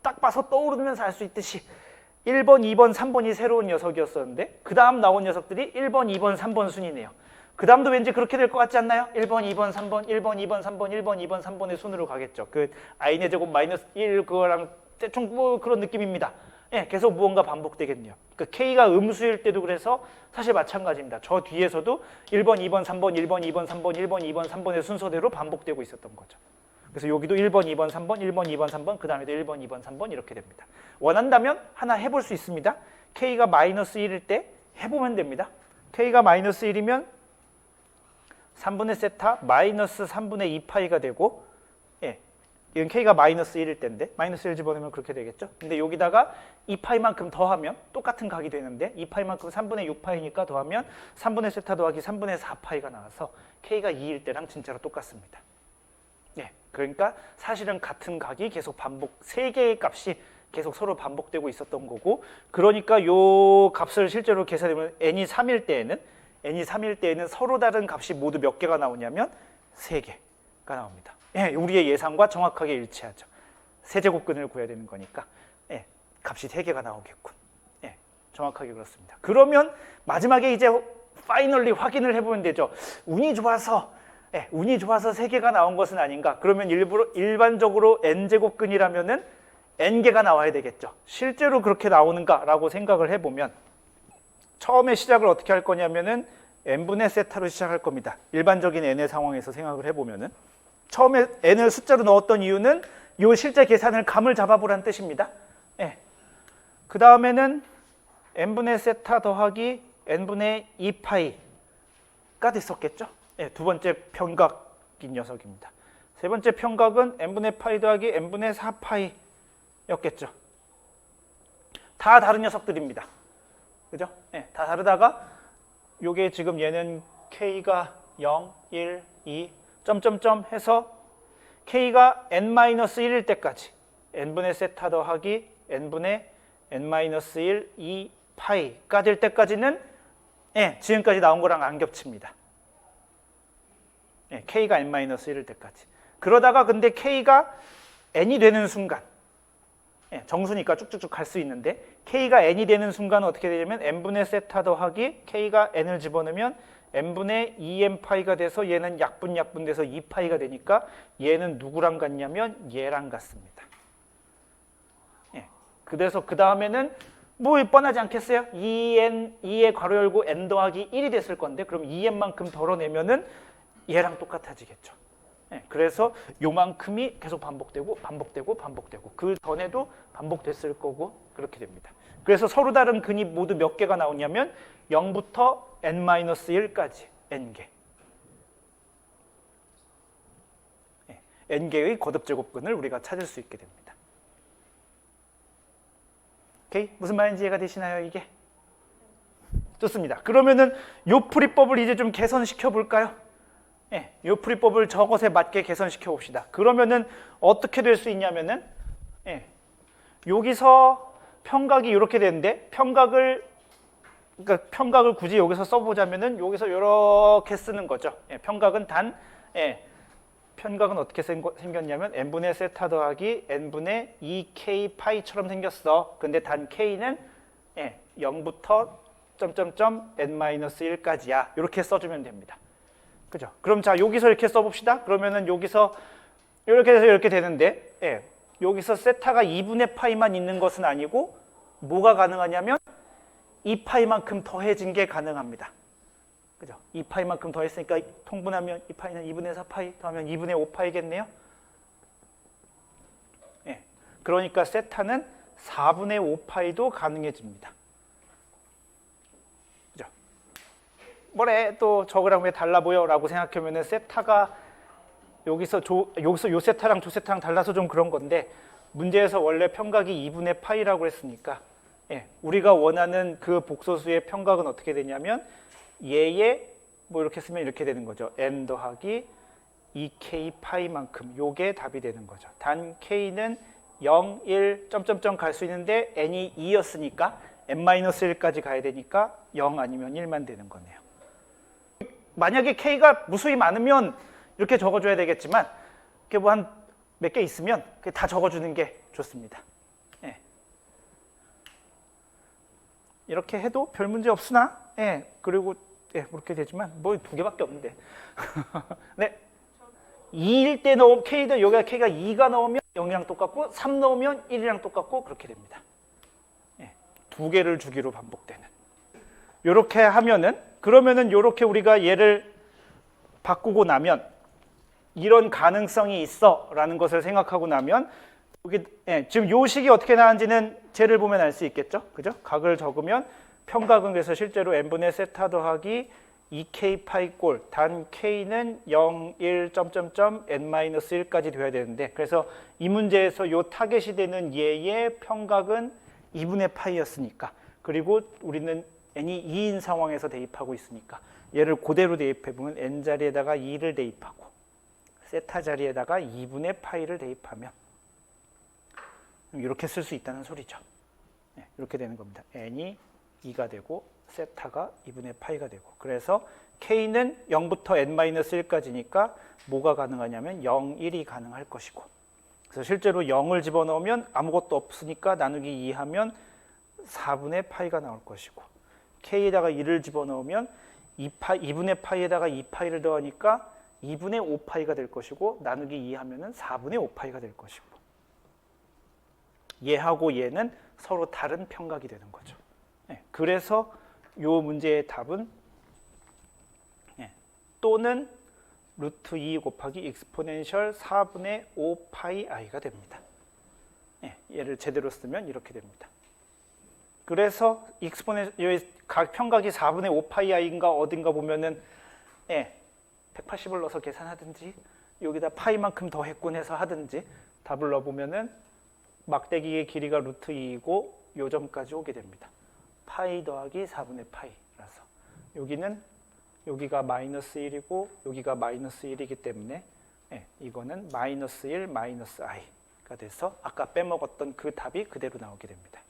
딱 봐서 떠오르면서 알 수 있듯이 1번, 2번, 3번이 새로운 녀석이었었는데 그 다음 나온 녀석들이 1번, 2번, 3번 순이네요. 그 다음도 왠지 그렇게 될 것 같지 않나요? 1번, 2번, 3번, 1번, 2번, 3번, 1번, 2번, 3번의 순으로 가겠죠. 그 i의 제곱 마이너스 1 그거랑 대충 뭐 그런 느낌입니다. 계속 무언가 반복되겠네요. 그 k가 음수일 때도 그래서 사실 마찬가지입니다. 저 뒤에서도 1번, 2번, 3번, 1번, 2번, 3번, 1번, 2번, 3번의 순서대로 반복되고 있었던 거죠. 그래서 여기도 1번, 2번, 3번, 1번, 2번, 3번, 그 다음에도 1번, 2번, 3번 이렇게 됩니다. 원한다면 하나 해볼 수 있습니다. k가 마이너스 1일 때 해보면 됩니다. k가 마이너스 1이면 3분의 세타 마이너스 3분의 2파이가 되고 이건 k가 마이너스 1일 때인데 마이너스 1 집어넣으면 그렇게 되겠죠. 근데 여기다가 2파이만큼 더하면 똑같은 각이 되는데 2파이만큼 3분의 6파이니까 더하면 3분의 세타 더하기 3분의 4파이가 나와서 k가 2일 때랑 진짜로 똑같습니다. 그러니까 사실은 같은 각이 계속 반복, 3개의 값이 계속 서로 반복되고 있었던 거고, 그러니까 요 값을 실제로 계산해보면 n이 3일 때에는 서로 다른 값이 모두 몇 개가 나오냐면 3개가 나옵니다. 우리의 예상과 정확하게 일치하죠. 세제곱근을 구해야 되는 거니까 값이 3개가 나오겠군. 정확하게 그렇습니다. 그러면 마지막에 이제 파이널리 확인을 해보면 되죠. 운이 좋아서 3개가 나온 것은 아닌가? 그러면 일반적으로 n제곱근이라면은 n개가 나와야 되겠죠. 실제로 그렇게 나오는가라고 생각을 해보면 처음에 시작을 어떻게 할 거냐면은 n분의 세타로 시작할 겁니다. 일반적인 n의 상황에서 생각을 해보면은 처음에 n을 숫자로 넣었던 이유는 요 실제 계산을 감을 잡아보라는 뜻입니다. 그 다음에는 n분의 세타 더하기 n분의 2파이가 됐었겠죠. 두 번째 평각인 녀석입니다. 세 번째 평각은 n분의 파이 더하기 n분의 4파이였겠죠. 다 다른 녀석들입니다. 그죠? 다 다르다가 요게 지금 얘는 k가 0, 1, 2 점점점 해서 k가 n-1일 때까지 n분의 세타 더하기 n분의 n-1 2파이가 될 때까지는 지금까지 나온 거랑 안 겹칩니다. k가 n-1일 때까지. 그러다가 근데 k가 n이 되는 순간 정수니까 쭉쭉쭉 갈 수 있는데 k가 n이 되는 순간은 어떻게 되냐면 n분의 세타 더하기 k가 n을 집어넣으면 n분의 2n파이가 돼서 얘는 약분돼서 2파이가 되니까 얘는 누구랑 같냐면 얘랑 같습니다. 그래서 그 다음에는 뭐 뻔하지 않겠어요? 2에 괄호 열고 n 더하기 1이 됐을 건데 그럼 2n만큼 덜어내면은 얘랑 똑같아지겠죠. 그래서 요만큼이 계속 반복되고 그 전에도 반복됐을 거고 그렇게 됩니다. 그래서 서로 다른 근이 모두 몇 개가 나오냐면 0부터 n-1까지 n개. n개의 거듭제곱근을 우리가 찾을 수 있게 됩니다. 오케이? 무슨 말인지 이해가 되시나요, 이게? 좋습니다. 그러면은 요 풀이법을 이제 좀 개선시켜 볼까요? 요 풀이법을 저것에 맞게 개선시켜 봅시다. 그러면은 어떻게 될 수 있냐면은 여기서 평각이 이렇게 되는데 평각을 굳이 여기서 써보자면은 여기서 이렇게 쓰는 거죠. 평각은 편각은 어떻게 생겼냐면 n분의 세타 더하기 n분의 2k 파이처럼 생겼어. 근데 단 k는 0부터 점점점 n-1까지야. 이렇게 써주면 됩니다. 그죠? 그럼 자 여기서 이렇게 써봅시다. 그러면은 여기서 이렇게 해서 이렇게 되는데 여기서 세타가 2분의 파이만 있는 것은 아니고 뭐가 가능하냐면 2파이만큼 더해진 게 가능합니다. 그죠? 2파이만큼 더했으니까 통분하면 2파이는 2분의 4파이 더하면 2분의 5파이겠네요. 그러니까 세타는 4분의 5파이도 가능해집니다. 그죠? 뭐래 또 저거랑 왜 달라 보여? 라고 생각하면은 세타가 여기서 요 세타랑 저 세타랑 달라서 좀 그런 건데 문제에서 원래 평각이 2분의 파이라고 했으니까 우리가 원하는 그 복소수의 평각은 어떻게 되냐면 얘의 뭐 이렇게 쓰면 이렇게 되는 거죠. n 더하기 2k 파이만큼 요게 답이 되는 거죠. 단 k는 0, 1, 점점점 갈 수 있는데 n이 2였으니까 n-1까지 가야 되니까 0 아니면 1만 되는 거네요. 만약에 k가 무수히 많으면 이렇게 적어줘야 되겠지만 이렇게 뭐 한 몇 개 있으면 다 적어주는 게 좋습니다. 이렇게 해도 별 문제 없으나 그리고 그렇게 되지만 뭐 2개밖에 없는데 네 2일 때 넣으면 k도 여기가 k가 2가 넣으면 0이랑 똑같고 3 넣으면 1이랑 똑같고 그렇게 됩니다. 2개를 주기로 반복되는 이렇게 하면은 그러면은 이렇게 우리가 얘를 바꾸고 나면 이런 가능성이 있어 라는 것을 생각하고 나면 여기, 지금 요 식이 어떻게 나왔는지는 쟤를 보면 알 수 있겠죠. 그죠? 각을 적으면 평각은 그래서 실제로 n분의 세타 더하기 2k 파이 꼴 단 k는 0, 1, 점점점 n-1까지 돼야 되는데 그래서 이 문제에서 요 타겟이 되는 얘의 평각은 2분의 파이였으니까 그리고 우리는 n이 2인 상황에서 대입하고 있으니까 얘를 그대로 대입해보면 n 자리에다가 2를 대입하고 세타 자리에다가 2분의 파이를 대입하면 이렇게 쓸 수 있다는 소리죠. 이렇게 되는 겁니다. n이 2가 되고 세타가 2분의 파이가 되고 그래서 k는 0부터 n-1까지니까 뭐가 가능하냐면 0, 1이 가능할 것이고 그래서 실제로 0을 집어넣으면 아무것도 없으니까 나누기 2 하면 4분의 파이가 나올 것이고 k에다가 1을 집어넣으면 2분의 파이에다가 2파이를 더하니까 2분의 5파이가 될 것이고 나누기 2 하면은 4분의 5파이가 될 것이고 얘하고 얘는 서로 다른 평각이 되는 거죠. 그래서 이 문제의 답은 또는 루트 2 곱하기 익스포넨셜 4분의 5파이 i가 됩니다. 얘를 제대로 쓰면 이렇게 됩니다. 그래서 각 평각이 4분의 5파이 i인가 어딘가 보면은 180을 넣어서 계산하든지 여기다 파이만큼 더 해서 하든지 답을 넣어보면은 막대기의 길이가 루트 2이고 요 점까지 오게 됩니다. 파이 더하기 4분의 파이라서 여기가 마이너스 1이고 여기가 마이너스 1이기 때문에 이거는 마이너스 1 마이너스 i가 돼서 아까 빼먹었던 그 답이 그대로 나오게 됩니다.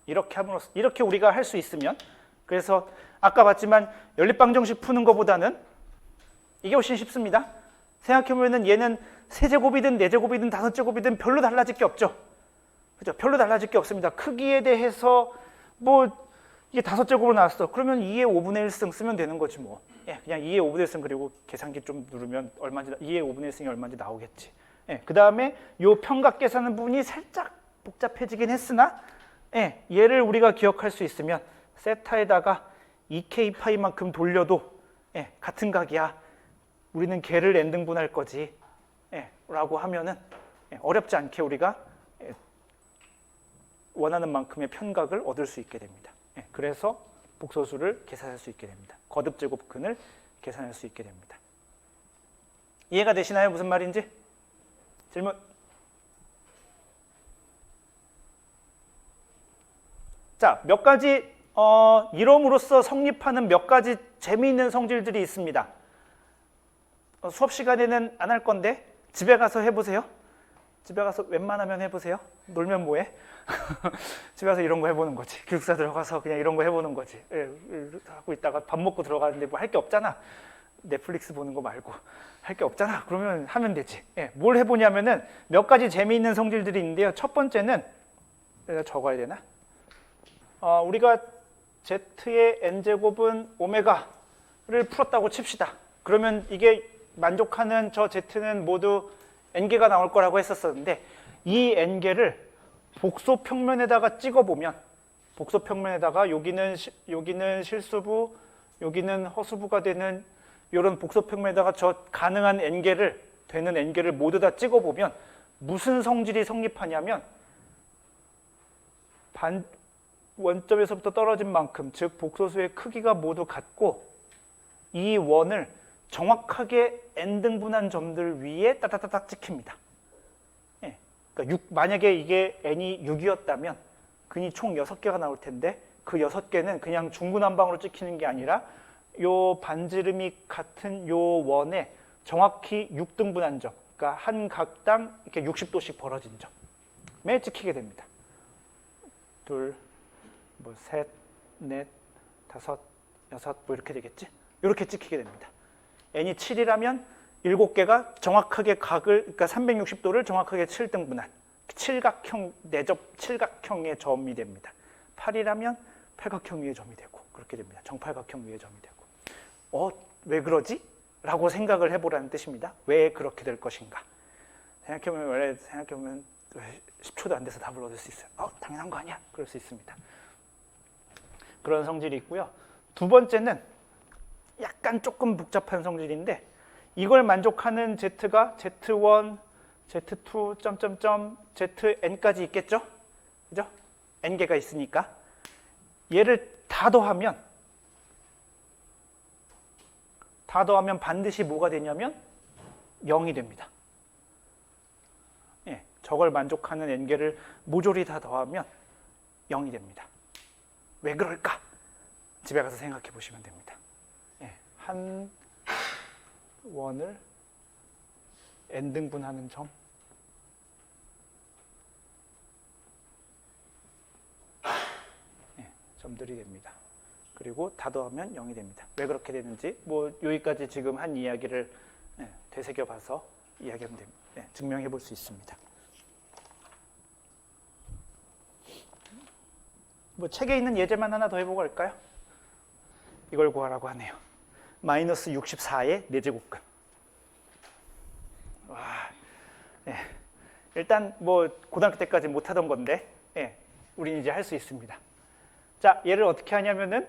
이렇게 함으로써 이렇게 우리가 할 수 있으면, 그래서 아까 봤지만 연립방정식 푸는 것보다는 이게 훨씬 쉽습니다. 생각해보면 얘는 세제곱이든 네제곱이든 다섯제곱이든 별로 달라질 게 없죠. 그죠? 별로 달라질 게 없습니다. 크기에 대해서 뭐 이게 다섯제곱으로 나왔어. 그러면 2의 5분의 1승 쓰면 되는 거지 뭐. 그냥 2의 5분의 1승 그리고 계산기 좀 누르면 얼마인지 2의 5분의 1승이 얼마인지 나오겠지. 그 다음에 요 평각 계산하는 부분이 살짝 복잡해지긴 했으나 얘를 우리가 기억할 수 있으면 세타에다가 2k 파이만큼 돌려도 같은 각이야. 우리는 걔를 n등분할 거지. 라고 하면은 어렵지 않게 우리가 원하는 만큼의 편각을 얻을 수 있게 됩니다. 그래서 복소수를 계산할 수 있게 됩니다. 거듭제곱근을 계산할 수 있게 됩니다. 이해가 되시나요? 무슨 말인지? 질문? 자, 몇 가지 이론으로서 성립하는 몇 가지 재미있는 성질들이 있습니다. 수업 시간에는 안 할 건데 집에 가서 해보세요. 집에 가서 웬만하면 해보세요. 놀면 뭐해? 집에 가서 이런 거 해보는 거지. 기숙사 들어가서 그냥 이런 거 해보는 거지. 하고 있다가 밥 먹고 들어가는데 뭐 할 게 없잖아. 넷플릭스 보는 거 말고 할 게 없잖아. 그러면 하면 되지. 뭘 해보냐면은 몇 가지 재미있는 성질들이 있는데요. 첫 번째는 내가 적어야 되나? 우리가 z의 n제곱은 오메가를 풀었다고 칩시다. 그러면 이게 만족하는 저 z는 모두 n개가 나올 거라고 했었는데 이 n개를 복소 평면에다가 찍어보면, 복소 평면에다가 여기는 실수부, 여기는 허수부가 되는 이런 복소 평면에다가 저 가능한 n개를 되는 n개를 모두 다 찍어보면 무슨 성질이 성립하냐면 원점에서부터 떨어진 만큼, 즉 복소수의 크기가 모두 같고 이 원을 정확하게 n등분한 점들 위에 따닥따닥 찍힙니다. 그러니까 만약에 이게 n이 6이었다면 근이 총 6개가 나올 텐데 그 6개는 그냥 중구난방으로 찍히는 게 아니라 요 반지름이 같은 요 원에 정확히 6등분한 점, 그러니까 한 각당 이렇게 60도씩 벌어진 점에 찍히게 됩니다. 둘, 뭐 셋, 넷, 다섯, 여섯, 뭐 이렇게 되겠지? 이렇게 찍히게 됩니다. n이 7이라면 7개가 정확하게 각을, 그러니까 360도를 정확하게 7등분한 칠각형, 내접 칠각형의 점이 됩니다. 8이라면 팔각형 위의 점이 되고 그렇게 됩니다. 정팔각형 위의 점이 되고. 왜 그러지? 라고 생각을 해보라는 뜻입니다. 왜 그렇게 될 것인가? 생각해보면 10초도 안 돼서 답을 얻을 수 있어요. 당연한 거 아니야? 그럴 수 있습니다. 그런 성질이 있고요. 두 번째는 약간 조금 복잡한 성질인데 이걸 만족하는 z가 z1, z2, 점점점, zn까지 있겠죠? 그죠? n개가 있으니까 얘를 다 더하면 반드시 뭐가 되냐면 0이 됩니다. 저걸 만족하는 n개를 모조리 다 더하면 0이 됩니다. 왜 그럴까? 집에 가서 생각해 보시면 됩니다. 한 원을 n등분하는 점들이 됩니다. 그리고 다 더하면 0이 됩니다. 왜 그렇게 되는지 뭐 여기까지 지금 한 이야기를 되새겨 봐서 이야기하면 됩니다. 증명해 볼 수 있습니다. 뭐 책에 있는 예제만 하나 더 해보고 할까요? 이걸 구하라고 하네요. 마이너스 64의 4제곱근. 일단 뭐 고등학교 때까지 못하던 건데 우린 이제 할 수 있습니다. 자, 얘를 어떻게 하냐면은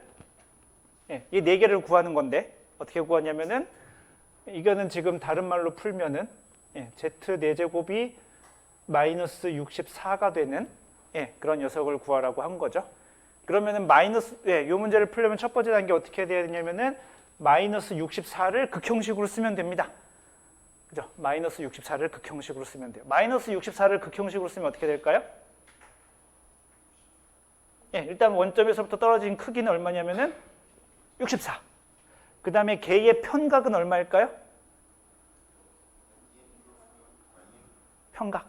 이 4개를 구하는 건데 어떻게 구하냐면은 이거는 지금 다른 말로 풀면은 z 4제곱이 마이너스 64가 되는 그런 녀석을 구하라고 한 거죠. 그러면은 이 문제를 풀려면 첫 번째 단계 어떻게 해야 되냐면은 마이너스 64를 극형식으로 쓰면 됩니다. 그죠? 마이너스 64를 극형식으로 쓰면 돼요. 마이너스 64를 극형식으로 쓰면 어떻게 될까요? 예, 일단 원점에서부터 떨어진 크기는 얼마냐면은 64. 그 다음에 개의 편각은 얼마일까요? 편각.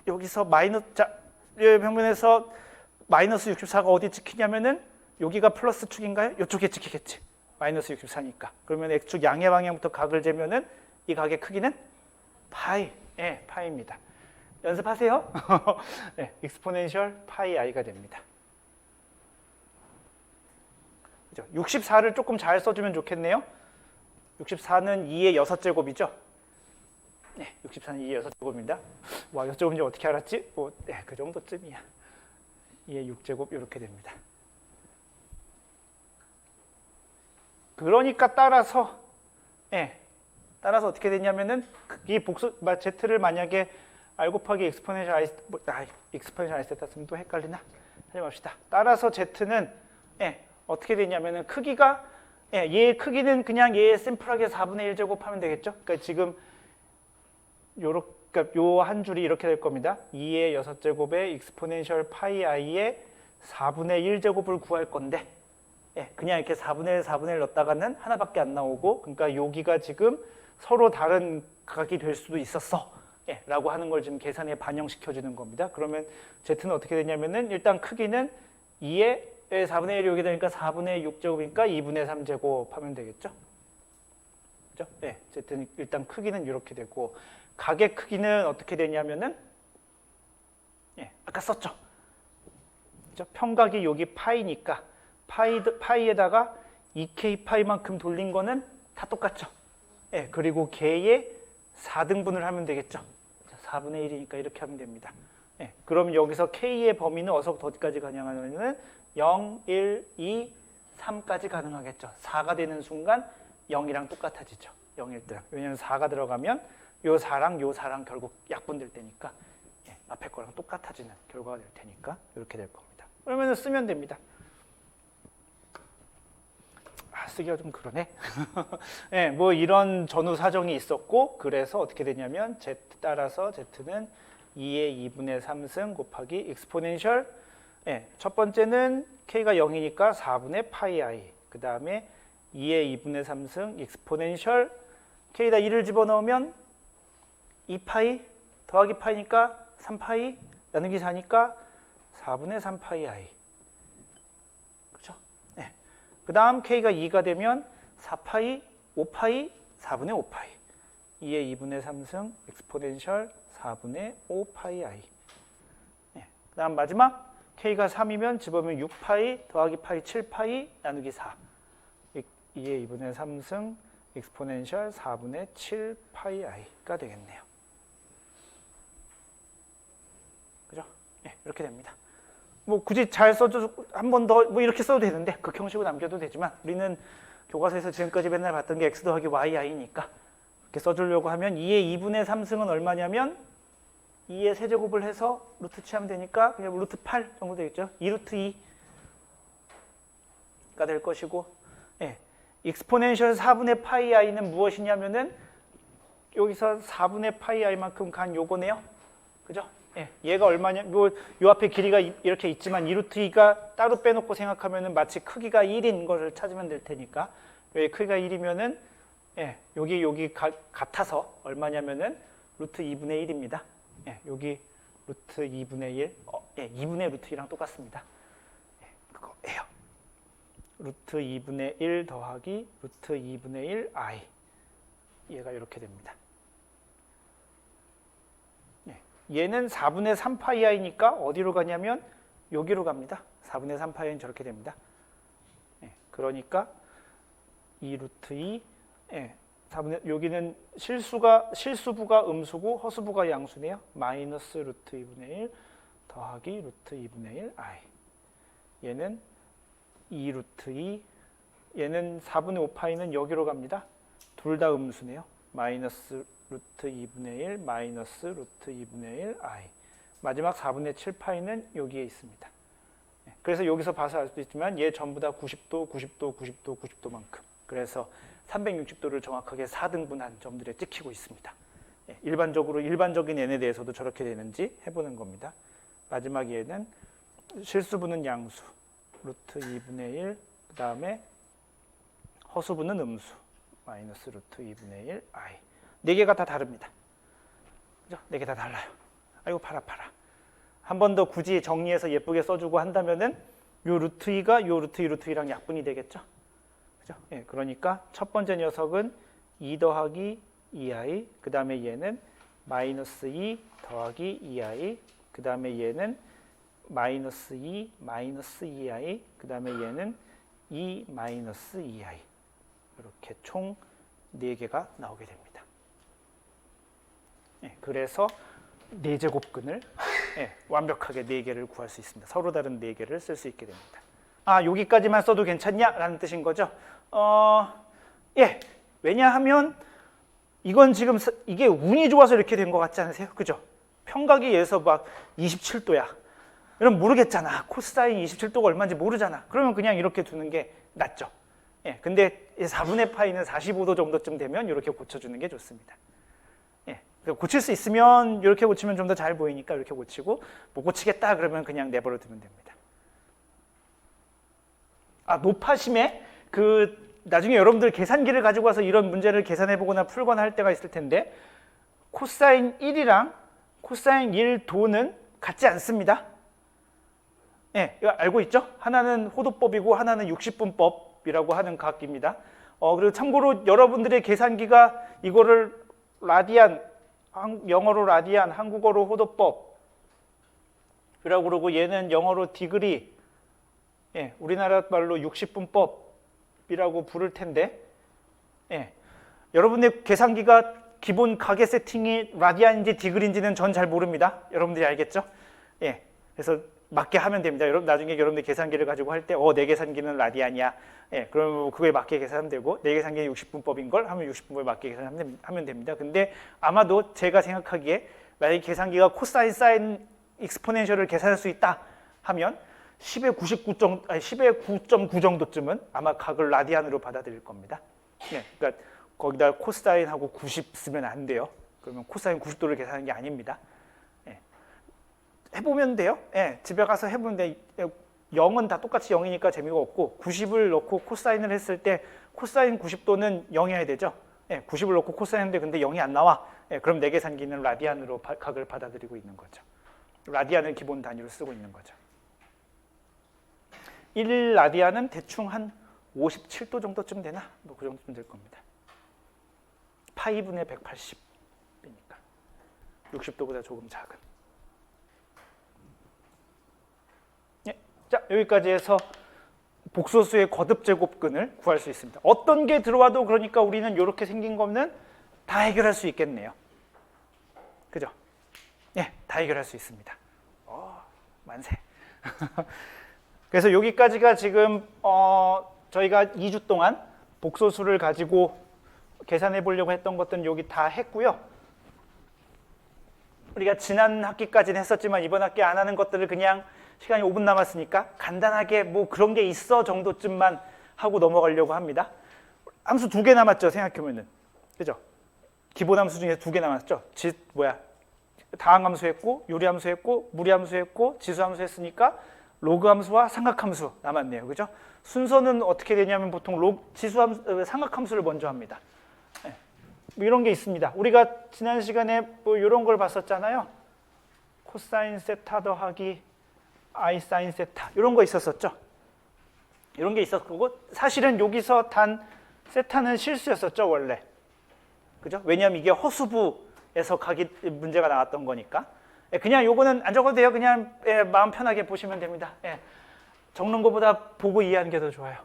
여기서 자, 이 평면에서 마이너스 64가 어디 찍히냐면은 여기가 플러스 축인가요? 이쪽에 찍히겠지. 마이너스 64니까. 그러면 X축 양의 방향부터 각을 재면은 이 각의 크기는 파이. 예, 파이입니다. 연습하세요. 네, 익스포넨셜 파이 i가 됩니다. 64를 조금 잘 써주면 좋겠네요. 64는 2의 6제곱이죠. 네, 64는 2의 6제곱입니다. 와, 여쭤보면 어떻게 알았지? 뭐, 네, 그 정도쯤이야. 2의 6제곱 이렇게 됩니다. 그러니까 따라서 어떻게 되냐면은 이 복수 z를 만약에 r 곱하기 익스포넨셜 i 세타 쓰면 또 헷갈리나? 하지 맙시다. 따라서 z는 어떻게 되냐면은 크기가 얘의 크기는 그냥 얘의 심플하게 4분의 1제곱 하면 되겠죠? 그러니까 지금 그러니까 요 한 줄이 이렇게 될 겁니다. 2의 6제곱에 익스포넨셜 파이 i의 4분의 1제곱을 구할 건데 그냥 이렇게 4분의 1, 4분의 1 넣었다가는 하나밖에 안 나오고 그러니까 여기가 지금 서로 다른 각이 될 수도 있었어 라고 하는 걸 지금 계산에 반영시켜 주는 겁니다. 그러면 z는 어떻게 되냐면은 일단 크기는 2의 4분의 1이 여기 되니까 4분의 6제곱이니까 2분의 3제곱 하면 되겠죠? 그죠? 네, z는 일단 크기는 이렇게 되고 각의 크기는 어떻게 되냐면은 아까 썼죠? 그죠? 편각이 여기 파이니까 파이에다가 2k 파이만큼 돌린 거는 다 똑같죠? 그리고 개의 4등분을 하면 되겠죠? 4분의 1이니까 이렇게 하면 됩니다. 그럼 여기서 k의 범위는 어디서부터 어디까지 가능하냐면 0, 1, 2, 3까지 가능하겠죠. 4가 되는 순간 0이랑 똑같아지죠. 0일 때. 왜냐하면 4가 들어가면 요 4랑 요 4랑 결국 약분될 테니까 앞에 거랑 똑같아지는 결과가 될 테니까 이렇게 될 겁니다. 그러면 쓰면 됩니다. 쓰기가 좀 그러네. 뭐 이런 전후 사정이 있었고 그래서 어떻게 되냐면 z 따라서 z는 2의 2분의 3승 곱하기 익스포넨셜 첫 번째는 k가 0이니까 4분의 파이 i 그 다음에 2의 2분의 3승 익스포넨셜 k에다 2를 집어넣으면 2파이 더하기 파이니까 3파이 나누기 4니까 4분의 3파이 i 그렇죠? 그 다음 k가 2가 되면 4파이 5파이 4분의 5파이 2의 2분의 3승 익스포넨셜 4분의 5파이 i 그 다음 마지막 k가 3이면 집어넣으면 6파이 더하기 파이 7파이 나누기 4 2의 2분의 3승 익스포넨셜 4분의 7파이 i가 되겠네요. 그죠? 이렇게 됩니다. 뭐 굳이 잘 써줘 한 번 더 뭐 이렇게 써도 되는데 극형식으로 남겨도 되지만 우리는 교과서에서 지금까지 맨날 봤던 게 x 더하기 yi니까 이렇게 써주려고 하면 2의 2분의 3승은 얼마냐면 2의 세제곱을 해서 루트 취하면 되니까 그냥 루트 8 정도 되겠죠. 2루트 2가 될 것이고 익스포넨셜 4분의 파이 i는 무엇이냐면은 여기서 4분의 파이 i만큼 간 요거네요. 그죠? 얘가 얼마냐? 요 앞에 길이가 이렇게 있지만 2루트 2가 따로 빼놓고 생각하면은 마치 크기가 1인 것을 찾으면 될 테니까 여기 크기가 1이면은 여기 같아서 얼마냐면은 루트 2분의 1입니다. 여기 루트 2분의 1, 2분의 루트 2랑 똑같습니다. 그거예요. 루트 2분의 1 더하기 루트 2분의 1 i 얘가 이렇게 됩니다. 얘는 4분의 3파이 i니까 어디로 가냐면 여기로 갑니다. 4분의 3파이 i는 저렇게 됩니다. 그러니까 2루트 2 여기는 실수부가 음수고 허수부가 양수네요. 마이너스 루트 2분의 1 더하기 루트 2분의 1 i 얘는 2루트 2 얘는 4분의 5파이는 여기로 갑니다. 둘 다 음수네요. 마이너스 루트 2분의 1 마이너스 루트 2분의 1 i 마지막 4분의 7파이는 여기에 있습니다. 그래서 여기서 봐서 알 수도 있지만 얘 전부 다 90도, 90도, 90도, 90도만큼 그래서 360도를 정확하게 4등분한 점들에 찍히고 있습니다. 일반적인 n에 대해서도 저렇게 되는지 해보는 겁니다. 마지막 얘는 실수분은 양수 루트 2분의 1, 그 다음에 허수분은 음수 마이너스 루트 2분의 1 i. 4개가 다 다릅니다. 그죠? 4개 다 달라요. 아이고 팔아. 한 번 더 굳이 정리해서 예쁘게 써주고 한다면은 요 루트 2가 요 루트 2, 루트 2랑 약분이 되겠죠? 그죠? 예, 그러니까 첫 번째 녀석은 2 더하기 2i, 그 다음에 얘는 마이너스 2 더하기 2i, 그 다음에 얘는 마이너스 2 마이너스 2i, 그 다음에 얘는 2 마이너스 2i. 이렇게 총 4개가 나오게 됩니다. 예, 그래서 4제곱근을 완벽하게 4개를 구할 수 있습니다. 서로 다른 4개를 쓸 수 있게 됩니다. 아, 여기까지만 써도 괜찮냐? 라는 뜻인 거죠. 예, 왜냐하면 이건 지금 이게 운이 좋아서 이렇게 된 것 같지 않으세요? 그죠? 평각이 예서 막 27도야. 이러면 모르겠잖아. 코사인 27도가 얼마인지 모르잖아. 그러면 그냥 이렇게 두는 게 낫죠. 예, 근데 4분의 파이는 45도 정도쯤 되면 이렇게 고쳐주는 게 좋습니다. 예, 고칠 수 있으면 이렇게 고치면 좀 더 잘 보이니까 이렇게 고치고, 못 고치겠다 그러면 그냥 내버려 두면 됩니다. 아, 노파심에 나중에 여러분들 계산기를 가지고 와서 이런 문제를 계산해 보거나 풀거나 할 때가 있을 텐데, 코사인 1이랑 코사인 1도는 같지 않습니다. 예, 이거 알고 있죠? 하나는 호도법이고 하나는 60분법이라고 하는 각입니다. 그리고 참고로 여러분들의 계산기가 이거를 라디안, 영어로 라디안, 한국어로 호도법이라고 그러고 얘는 영어로 디그리, 예, 우리나라 말로 60분법이라고 부를 텐데, 예, 여러분의 계산기가 기본 가계 세팅이 라디안인지 디그리인지는 전 잘 모릅니다. 여러분들이 알겠죠? 예, 그래서 맞게 하면 됩니다. 여러분 나중에 여러분들 계산기를 가지고 할 때 내 계산기는 라디안이야. 예, 그럼 그거에 맞게 계산하면 되고, 내 계산기는 60분법인 걸 하면 60분법에 맞게 계산하면 됩니다. 근데 아마도 제가 생각하기에 만약에 계산기가 코사인, 사인, 익스포넨셜을 계산할 수 있다 하면 10의 9.9 정도쯤은 아마 각을 라디안으로 받아들일 겁니다. 예, 그러니까 거기다 코사인하고 90 쓰면 안 돼요. 그러면 코사인 90도를 계산하는 게 아닙니다. 예, 해보면 돼요. 예, 집에 가서 해보면 돼. 0은 다 똑같이 0이니까 재미가 없고, 90을 넣고 코사인을 했을 때 코사인 90도는 0이어야 되죠. 예, 90을 넣고 코사인 했는데 근데 0이 안 나와. 예, 그럼 내 계산기는 라디안으로 각을 받아들이고 있는 거죠. 라디안을 기본 단위로 쓰고 있는 거죠. 1라디안은 대충 한 57도 정도쯤 되나? 뭐 그 정도쯤 될 겁니다. 파이분의 180이니까 60도보다 조금 작은. 예, 자, 여기까지 해서 복소수의 거듭제곱근을 구할 수 있습니다. 어떤 게 들어와도 그러니까 우리는 이렇게 생긴 거는 다 해결할 수 있겠네요. 그죠? 예, 다 해결할 수 있습니다. 만세. 그래서 여기까지가 지금 저희가 2주 동안 복소수를 가지고 계산해 보려고 했던 것들은 여기 다 했고요. 우리가 지난 학기까지는 했었지만 이번 학기 안 하는 것들을 그냥 시간이 5분 남았으니까 간단하게 뭐 그런 게 있어 정도쯤만 하고 넘어가려고 합니다. 함수 2개 남았죠, 생각해보면은. 그죠? 기본 함수 중에 2개 남았죠. 다항함수 했고, 요리함수 했고, 무리함수 했고, 지수함수 했으니까 로그 함수와 삼각함수 남았네요. 그죠? 순서는 어떻게 되냐면 보통 삼각함수를 먼저 합니다. 네. 뭐 이런 게 있습니다. 우리가 지난 시간에 뭐 이런 걸 봤었잖아요. 코사인 세타 더하기 i 사인 세타 이런 거 있었었죠. 이런 게 있었고, 사실은 여기서 단 세타는 실수였었죠, 원래. 그죠? 왜냐하면 이게 허수부에서 문제가 나왔던 거니까. 그냥 요거는 안 적어도 돼요. 그냥 마음 편하게 보시면 됩니다. 적는 것보다 보고 이해하는 게 더 좋아요.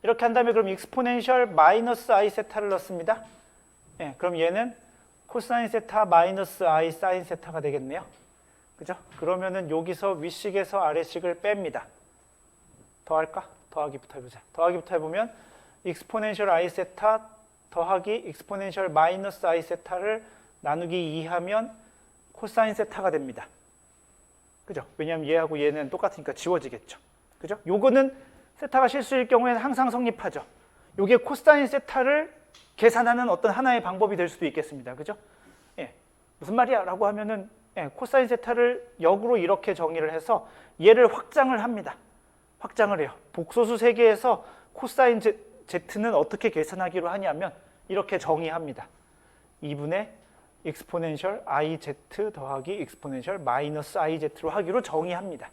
이렇게 한 다음에 그럼 익스포넨셜 마이너스 i 세타를 넣습니다. 그럼 얘는 코사인 세타 마이너스 i 사인 세타가 되겠네요. 그죠? 그러면은 여기서 윗식에서 아래식을 뺍니다. 더할까? 더하기부터 해보자. 더하기부터 해보면 익스포넨셜 i 세타 더하기 익스포넨셜 마이너스 i 세타를 나누기 2하면 코사인 세타가 됩니다. 그죠? 왜냐하면 얘하고 얘는 똑같으니까 지워지겠죠. 그죠? 요거는 세타가 실수일 경우에는 항상 성립하죠. 요게 코사인 세타를 계산하는 어떤 하나의 방법이 될 수도 있겠습니다. 그죠? 예. 무슨 말이야? 라고 하면은 예, 코사인 세타를 역으로 이렇게 정의를 해서 얘를 확장을 합니다. 확장을 해요. 복소수 세개에서 코사인 Z는 어떻게 계산하기로 하냐면 이렇게 정의합니다. 2분의 익스포넨셜 IZ 더하기 익스포넨셜 마이너스 IZ로 하기로 정의합니다.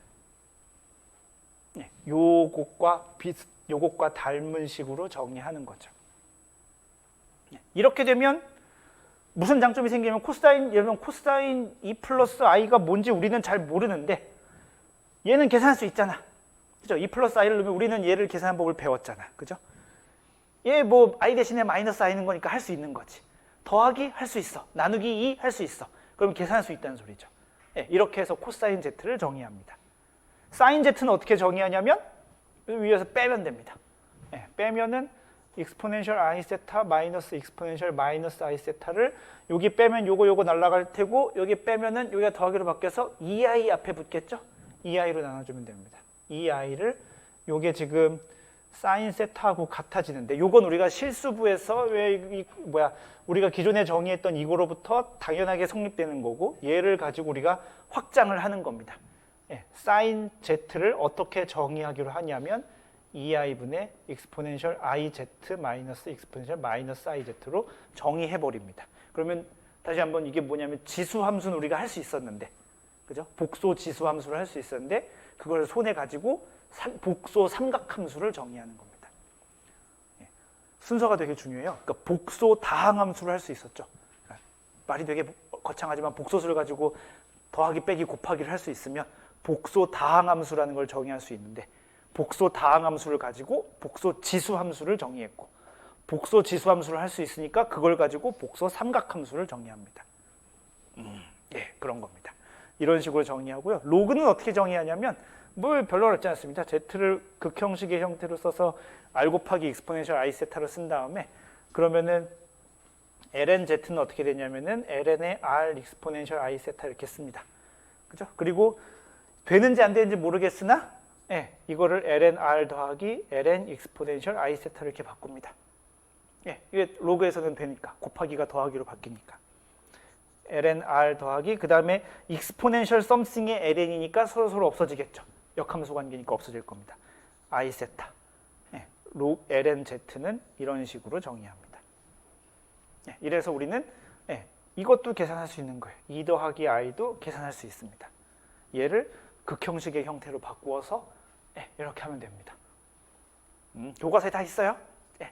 네, 요것과 닮은 식으로 정의하는 거죠. 네, 이렇게 되면 무슨 장점이 생기냐면 코사인, 예를 들면 코사인 2 플러스 i가 뭔지 우리는 잘 모르는데 얘는 계산할 수 있잖아. 그죠? 2 플러스 i를 넣으면 우리는 얘를 계산하는 법을 배웠잖아. 그죠? 얘 뭐 i 대신에 마이너스 i는 거니까 할 수 있는 거지. 더하기 할 수 있어. 나누기 2 할 수 있어. 그럼 계산할 수 있다는 소리죠. 네, 이렇게 해서 코사인 z를 정의합니다. 사인 z는 어떻게 정의하냐면 위에서 빼면 됩니다. 네, 빼면은 익스포넨셜 i 세타 마이너스 익스포넨셜 마이너스 i 세타를 여기 빼면 요거 날아갈 테고 여기 빼면은 여기가 더하기로 바뀌어서 2i 앞에 붙겠죠? 2i로 나눠주면 됩니다. 2i를 요게 지금 사인 세타하고 같아지는데 요건 우리가 실수부에서 우리가 기존에 정의했던 이거로부터 당연하게 성립되는 거고 얘를 가지고 우리가 확장을 하는 겁니다. 예, 사인 z를 어떻게 정의하기로 하냐면 2i분의 익스포넨셜 iz 마이너스 익스포넨셜 마이너스 iz로 정의해 버립니다. 그러면 다시 한번 이게 뭐냐면 지수 함수는 우리가 할 수 있었는데, 그죠? 복소 지수 함수를 할 수 있었는데 그걸 손에 가지고 복소 삼각 함수를 정의하는 겁니다. 예, 순서가 되게 중요해요. 그러니까 복소 다항 함수를 할 수 있었죠. 그러니까 말이 되게 거창하지만 복소수를 가지고 더하기 빼기 곱하기를 할 수 있으면 복소 다항 함수라는 걸 정의할 수 있는데 복소 다항 함수를 가지고 복소 지수 함수를 정의했고 복소 지수 함수를 할 수 있으니까 그걸 가지고 복소 삼각 함수를 정의합니다. 예, 그런 겁니다. 이런 식으로 정의하고요. 로그는 어떻게 정의하냐면 뭐 별로 어렵지 않습니다. z를 극형식의 형태로 써서 r 곱하기 익스포넨셜 i 세타를 쓴 다음에 그러면은 ln z는 어떻게 되냐면은 ln의 r 익스포넨셜 i 세타 이렇게 씁니다. 그죠? 그리고 되는지 안 되는지 모르겠으나 예, 이거를 ln r 더하기 ln 익스포넨셜 i 세타 이렇게 바꿉니다. 예, 이게 로그에서는 되니까 곱하기가 더하기로 바뀌니까 ln r 더하기 그 다음에 익스포넨셜 썸씽의 ln이니까 서로 없어지겠죠. 역함수 관계니까 없어질 겁니다. i 세타 예, ln z는 이런 식으로 정의합니다. 예, 이래서 우리는 예, 이것도 계산할 수 있는 거예요. 2 더하기 i도 계산할 수 있습니다. 얘를 극형식의 형태로 바꾸어서 예, 이렇게 하면 됩니다. 교과서에 다 있어요? 예.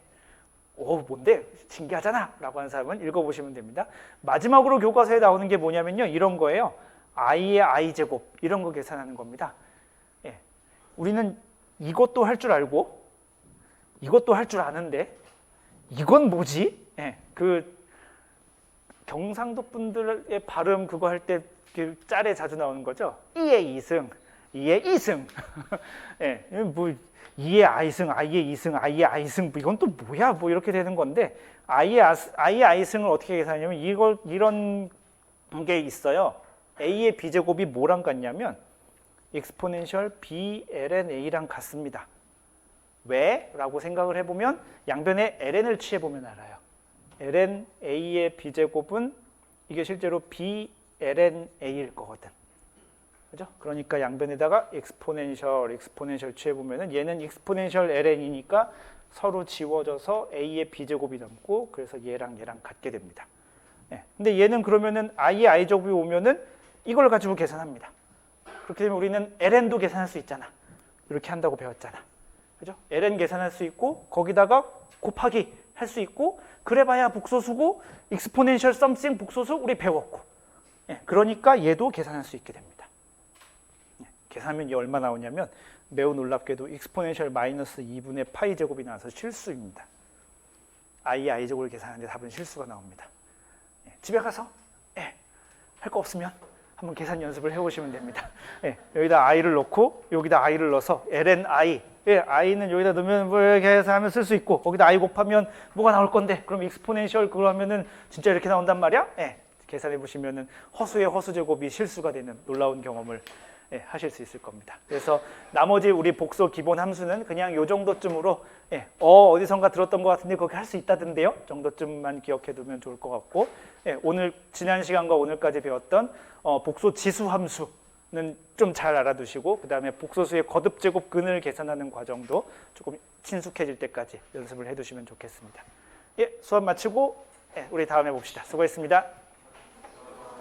오, 뭔데? 신기하잖아 라고 하는 사람은 읽어보시면 됩니다. 마지막으로 교과서에 나오는 게 뭐냐면요, 이런 거예요. i의 i제곱 이런 거 계산하는 겁니다. 예. 우리는 이것도 할 줄 알고 이것도 할 줄 아는데 이건 뭐지? 예. 그 경상도 분들의 발음 그거 할 때 그 짤에 자주 나오는 거죠. 2의 2승, 2의 2승. 예, 뭐 2의 i승, i의 2승, i의 i승, 이건 또 뭐야? 뭐 이렇게 되는 건데 i의 i승을 어떻게 계산하냐면 이런 게 있어요. a의 b제곱이 뭐랑 같냐면 익스포넨셜 b ln a랑 같습니다. 왜? 라고 생각을 해보면 양변에 ln을 취해보면 알아요. ln a의 b제곱은 이게 실제로 b ln a일 거거든. 그죠? 그러니까 양변에다가 익스포넨셜 취해보면은 얘는 익스포넨셜 ln이니까 서로 지워져서 a의 b제곱이 남고 그래서 얘랑 같게 됩니다. 예. 근데 얘는 그러면은 i의 i제곱이 오면은 이걸 가지고 계산합니다. 그렇게 되면 우리는 ln도 계산할 수 있잖아. 이렇게 한다고 배웠잖아. 그죠? ln 계산할 수 있고 거기다가 곱하기 할 수 있고 그래봐야 복소수고 익스포넨셜 썸씽 복소수 우리 배웠고 예, 그러니까 얘도 계산할 수 있게 됩니다. 예, 계산하면 얘 얼마 나오냐면 매우 놀랍게도 익스포넨셜 마이너스 2분의 파이 제곱이 나와서 실수입니다. i의 i제곱을 계산하는데 답은 실수가 나옵니다. 예, 집에 가서 예, 할 거 없으면 한번 계산 연습을 해보시면 됩니다. 예, 여기다 i를 넣고 여기다 i를 넣어서 ln i 예, i는 여기다 넣으면 뭐 이렇게 해서 하면 쓸 수 있고 거기다 i 곱하면 뭐가 나올 건데 그럼 익스포넨셜 그걸 하면은 진짜 이렇게 나온단 말이야? 예, 계산해 보시면은 허수의 허수 제곱이 실수가 되는 놀라운 경험을 예, 하실 수 있을 겁니다. 그래서 나머지 우리 복소 기본 함수는 그냥 요 정도쯤으로 예, 어디선가 들었던 것 같은데 거기 할 수 있다던데요? 정도쯤만 기억해 두면 좋을 것 같고 예, 오늘 지난 시간과 오늘까지 배웠던 복소 지수 함수는 좀 잘 알아두시고 그 다음에 복소수의 거듭 제곱 근을 계산하는 과정도 조금 친숙해질 때까지 연습을 해두시면 좋겠습니다. 예, 수업 마치고 예, 우리 다음에 봅시다. 수고했습니다.